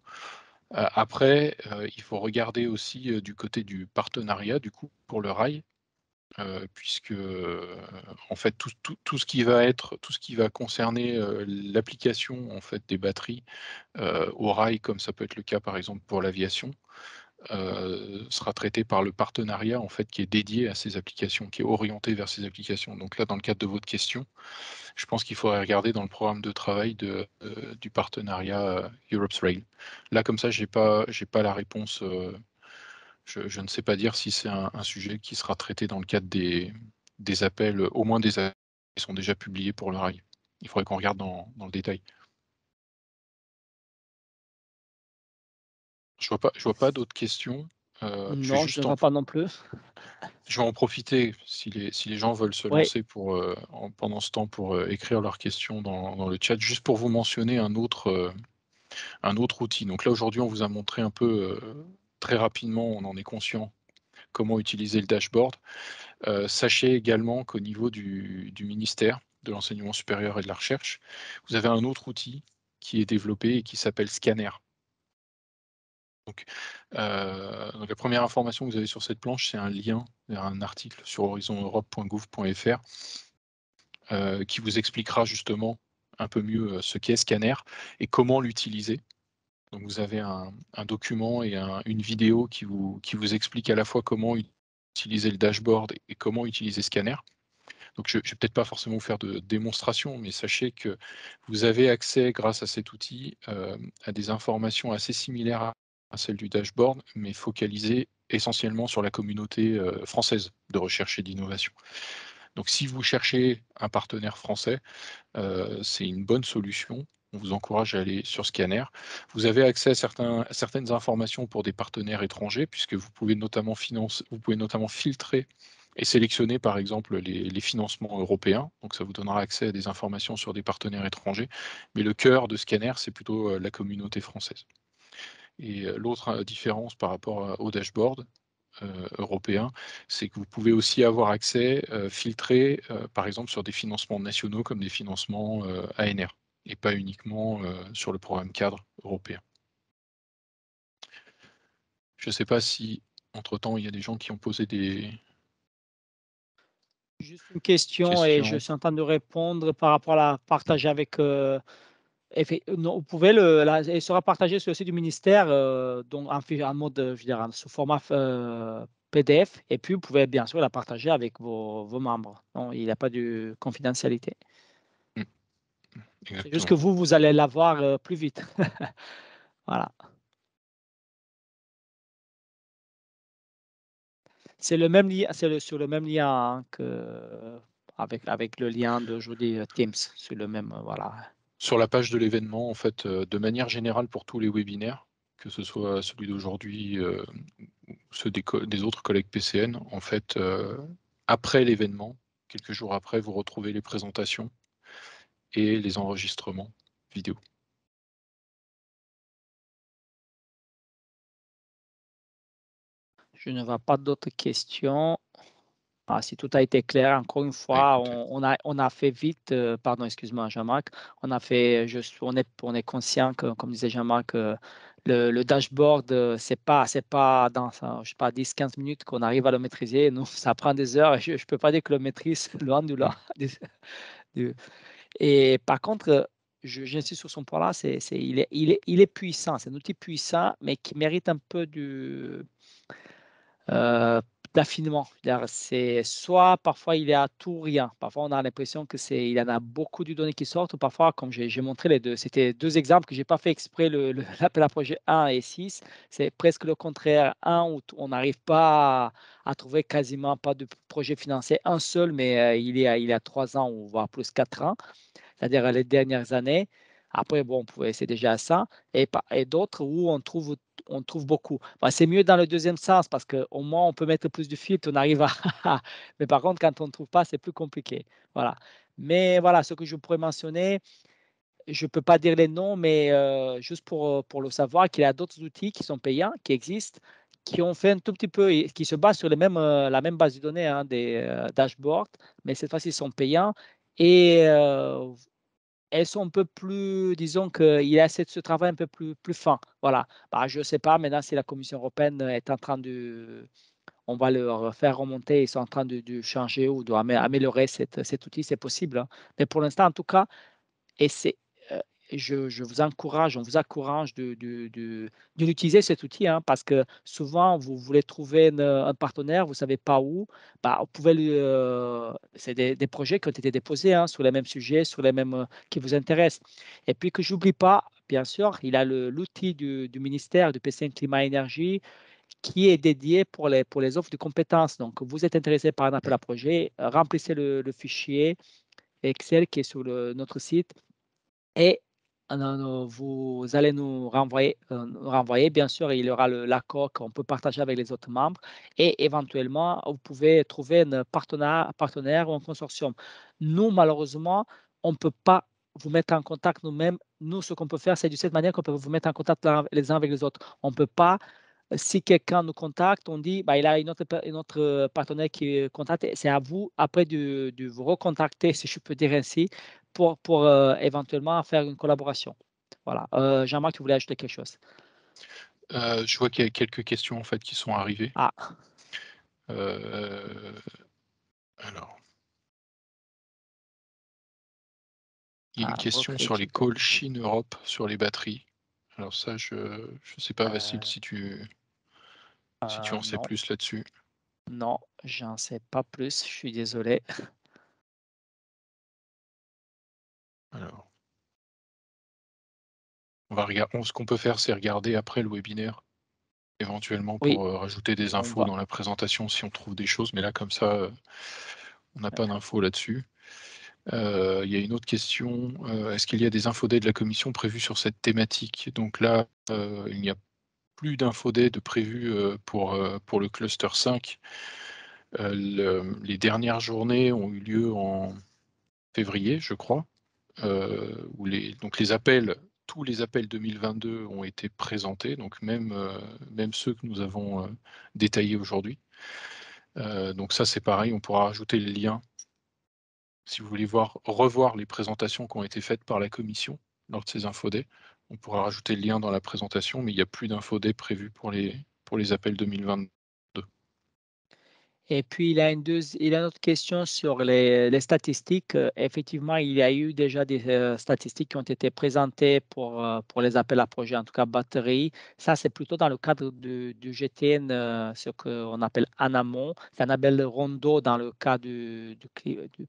Après, il faut regarder aussi du côté du partenariat du coup pour le rail. Puisque, en fait, tout ce qui va concerner, l'application, en fait, des batteries, au rail, comme ça peut être le cas, par exemple, pour l'aviation, sera traité par le partenariat, en fait, qui est dédié à ces applications, qui est orienté vers ces applications. Donc là, dans le cadre de votre question, je pense qu'il faudrait regarder dans le programme de travail du partenariat, Europe's Rail. Là, comme ça, j'ai pas la réponse, je ne sais pas dire si c'est un sujet qui sera traité dans le cadre des appels, au moins des appels qui sont déjà publiés pour le rail. Il faudrait qu'on regarde dans le détail. Je vois pas d'autres questions. Non, je ne vois pas non plus. Je vais en profiter si les gens veulent se Oui. lancer pendant ce temps pour écrire leurs questions dans le chat, juste pour vous mentionner un autre outil. Donc là, aujourd'hui, on vous a montré un peu, très rapidement, on en est conscient, comment utiliser le dashboard. Sachez également qu'au niveau du ministère de l'enseignement supérieur et de la recherche, vous avez un autre outil qui est développé et qui s'appelle Scanner. Donc la première information que vous avez sur cette planche, c'est un lien vers un article sur horizoneurope.gouv.fr qui vous expliquera justement un peu mieux ce qu'est Scanner et comment l'utiliser. Donc vous avez un document et une vidéo qui vous explique à la fois comment utiliser le dashboard et comment utiliser Scanner. Donc je ne vais peut-être pas forcément vous faire de démonstration, mais sachez que vous avez accès, grâce à cet outil, à des informations assez similaires à celles du dashboard, mais focalisées essentiellement sur la communauté française de recherche et d'innovation. Donc si vous cherchez un partenaire français, c'est une bonne solution. On vous encourage à aller sur Scanner. Vous avez accès à certaines informations pour des partenaires étrangers, puisque vous pouvez notamment filtrer et sélectionner par exemple les financements européens. Donc ça vous donnera accès à des informations sur des partenaires étrangers. Mais le cœur de Scanner, c'est plutôt la communauté française. Et l'autre différence par rapport au dashboard européen, c'est que vous pouvez aussi avoir accès filtré, par exemple sur des financements nationaux comme des financements ANR et pas uniquement sur le programme cadre européen. Je ne sais pas si entre-temps il y a des gens qui ont posé des Juste une question et je questions. suis en train de répondre par rapport à la partager avec, non, vous pouvez elle sera partagée sur le site du ministère, donc en mode, je veux dire, sous format PDF et puis vous pouvez bien sûr la partager avec vos membres. Non, il n'y a pas de confidentialité. Mmh, C'est juste exactement. que vous allez l'avoir, plus vite. Voilà. C'est le même lien, sur le même lien, hein, avec le lien d'aujourd'hui, Teams, sur le même, voilà. Sur la page de l'événement, en fait, de manière générale pour tous les webinaires, que ce soit celui d'aujourd'hui, ou ceux des autres collègues PCN, en fait, après l'événement, quelques jours après, vous retrouvez les présentations et les enregistrements vidéo. Je ne vois pas d'autres questions. Ah, si tout a été clair, encore une Bah, fois, écoutez, on a fait vite, pardon, excuse-moi Jean-Marc, on a fait juste on est conscient que, comme disait Jean-Marc, le dashboard, c'est pas dans, je sais pas, 10-15 minutes qu'on arrive à le maîtriser. Nous, ça prend des heures et je peux pas dire que le maîtrise, loin de mmh, là. Du et par contre, j'insiste sur son point là, il est puissant. C'est un outil puissant, mais qui mérite un peu Heu, d'affinement. C'est-à-dire, c'est soit parfois il est à tout ou rien. Parfois on a l'impression que il y en a beaucoup de données qui sortent ou parfois comme j'ai montré les 2. C'était 2 exemples que j'ai pas fait exprès le l'appel à projet 1 et 6. C'est presque le contraire. Un où on n'arrive pas à trouver quasiment pas de projet financé. Un seul, mais il est à 3 ans ou voire plus 4 ans, c'est-à-dire les dernières années. Après, bon, c'est déjà ça. Et d'autres où on trouve beaucoup. Bah, c'est mieux dans le deuxième sens parce qu'au moins on peut mettre plus de filtres, on arrive à. Mais par contre, quand on ne trouve pas, c'est plus compliqué. Voilà. Mais voilà, ce que je pourrais mentionner, je ne peux pas dire les noms, mais juste pour le savoir, qu'il y a d'autres outils qui sont payants, qui existent, qui ont fait un tout petit peu, qui se basent sur la même base de données, hein, des dashboards, mais cette fois-ci, ils sont payants. Et elles sont un peu plus, disons qu'il y a ce travail un peu plus fin. Voilà. Bah, je ne sais pas maintenant si la Commission européenne est en train de, on va leur faire remonter, ils sont en train de changer ou d'améliorer cet outil, c'est possible, hein. Mais pour l'instant, en tout cas, et heu, je vous encourage, on vous encourage de l'utiliser cet outil, hein, parce que souvent vous voulez trouver un partenaire, vous ne savez pas où, bah, vous pouvez c'est des projets qui ont été déposés, hein, sur les mêmes sujets, sur les mêmes, qui vous intéressent. Et puis que j'oublie pas, bien sûr, il a l'outil du ministère du PCN Climat et Énergie qui est dédié pour les offres de compétences. Donc vous êtes intéressé par un appel à projet, remplissez le fichier Excel qui est sur notre site et vous allez nous renvoyer, bien sûr, il y aura l'accord qu'on peut partager avec les autres membres et éventuellement, vous pouvez trouver un partenaire ou un consortium. Nous, malheureusement, on ne peut pas vous mettre en contact nous-mêmes. Nous, ce qu'on peut faire, c'est de cette manière qu'on peut vous mettre en contact les uns avec les autres. On ne peut pas, si quelqu'un nous contacte, on dit, bah, il a une autre partenaire qui contacte, et c'est à vous après de vous recontacter, si je peux dire ainsi, pour éventuellement faire une collaboration. Voilà. Jean-Marc, tu voulais ajouter quelque chose? je vois qu'il y a quelques questions, en fait, qui sont arrivées. Ah, Heu, alors, il y a une question sur les recritique. calls Chine-Europe, sur les batteries. Alors ça, je sais pas, Vassil, Heu si tu en sais non. plus là-dessus? Non, j'en sais pas plus, je suis désolé. Alors, ce qu'on peut faire, c'est regarder après le webinaire, éventuellement Oui, pour, rajouter des on infos va dans la présentation si on trouve des choses, mais là comme ça, on n'a pas d'infos là-dessus. Il y a une autre question, est-ce qu'il y a des infodés de la commission prévues sur cette thématique? Donc là, il n'y a plus d'infodés de prévus, pour le cluster 5. Les dernières journées ont eu lieu en février, je crois, où les appels, tous les appels 2022 ont été présentés, donc même ceux que nous avons, détaillés aujourd'hui. Donc ça, c'est pareil, on pourra rajouter le lien si vous voulez revoir les présentations qui ont été faites par la commission lors de ces infodés. On pourra rajouter le lien dans la présentation, mais il n'y a plus d'infodés prévus pour les appels 2022. Et puis il a une autre question sur les statistiques. Effectivement, il y a eu déjà des, statistiques qui ont été présentées pour les appels à projets, en tout cas batterie. Ça, c'est plutôt dans le cadre du GTN, ce qu'on appelle en amont. C'est un appel rondo dans le cas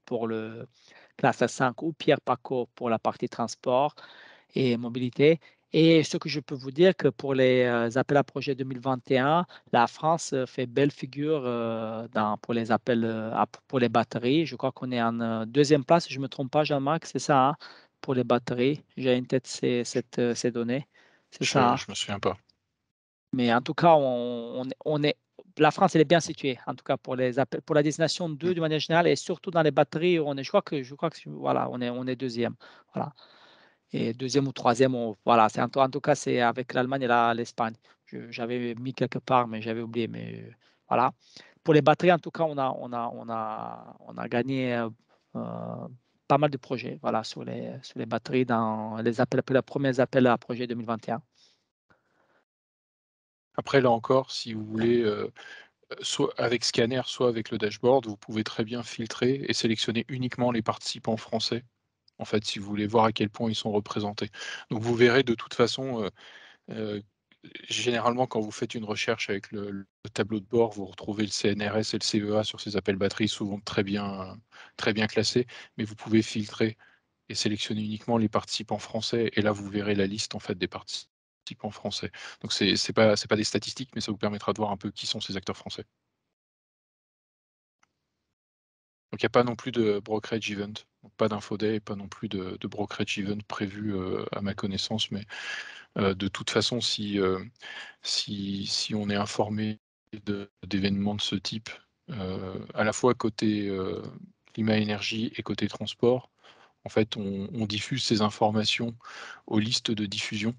pour le classe 5 ou Pierre Paco pour la partie transport et mobilité. Et ce que je peux vous dire que pour les appels à projets 2021, la France fait belle figure pour les appels pour les batteries. Je crois qu'on est en deuxième place, si je ne me trompe pas, Jean-Marc, c'est ça, hein, pour les batteries. J'ai en tête ces données. C'est ça, hein. Je me souviens pas. Mais en tout cas, la France, elle est bien située, en tout cas pour les appels, pour la destination Mmh. 2 de manière générale, et surtout dans les batteries, je crois que voilà, on est deuxième. Voilà. Et deuxième ou troisième, voilà, en tout cas, c'est avec l'Allemagne et l'Espagne. J'avais mis quelque part, mais j'avais oublié. Mais voilà. Pour les batteries, en tout cas, on a gagné pas mal de projets, voilà, sur les batteries dans les premiers appels à projets 2021. Après là encore, si vous voulez, soit avec Scanner, soit avec le dashboard, vous pouvez très bien filtrer et sélectionner uniquement les participants français, en fait, si vous voulez voir à quel point ils sont représentés. Donc vous verrez de toute façon, heu, généralement quand vous faites une recherche avec le tableau de bord, vous retrouvez le CNRS et le CEA sur ces appels batteries, souvent très bien classés, mais vous pouvez filtrer et sélectionner uniquement les participants français et là vous verrez la liste en fait des participants français. Donc c'est pas des statistiques, mais ça vous permettra de voir un peu qui sont ces acteurs français. Donc il n'y a pas non plus de brokerage event, donc pas d'info day et pas non plus de brokerage event prévu, à ma connaissance, mais de toute façon si on est informé d'événements de ce type, à la fois côté, climat énergie et côté transport, en fait on diffuse ces informations aux listes de diffusion,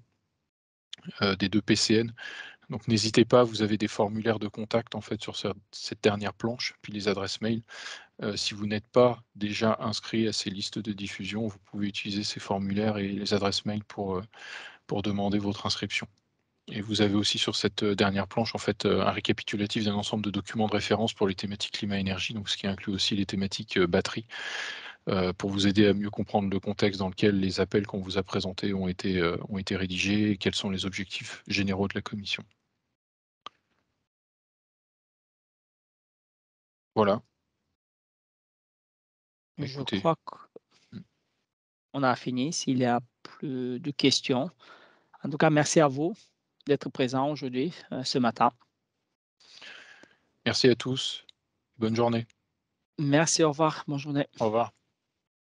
des 2 PCN. Donc n'hésitez pas, vous avez des formulaires de contact en fait sur cette dernière planche, puis les adresses mail. Si vous n'êtes pas déjà inscrit à ces listes de diffusion, vous pouvez utiliser ces formulaires et les adresses mail pour demander votre inscription. Et vous avez aussi sur cette, dernière planche, en fait, un récapitulatif d'un ensemble de documents de référence pour les thématiques climat-énergie, donc ce qui inclut aussi les thématiques, batterie, pour vous aider à mieux comprendre le contexte dans lequel les appels qu'on vous a présentés ont été rédigés et quels sont les objectifs généraux de la commission. Voilà, Je écoutez, crois mmh, qu'on a fini. S'il y a plus de questions. En tout cas, merci à vous d'être présent aujourd'hui, ce matin. merci à tous, bonne journée. Merci, au revoir, bonne journée. Au revoir.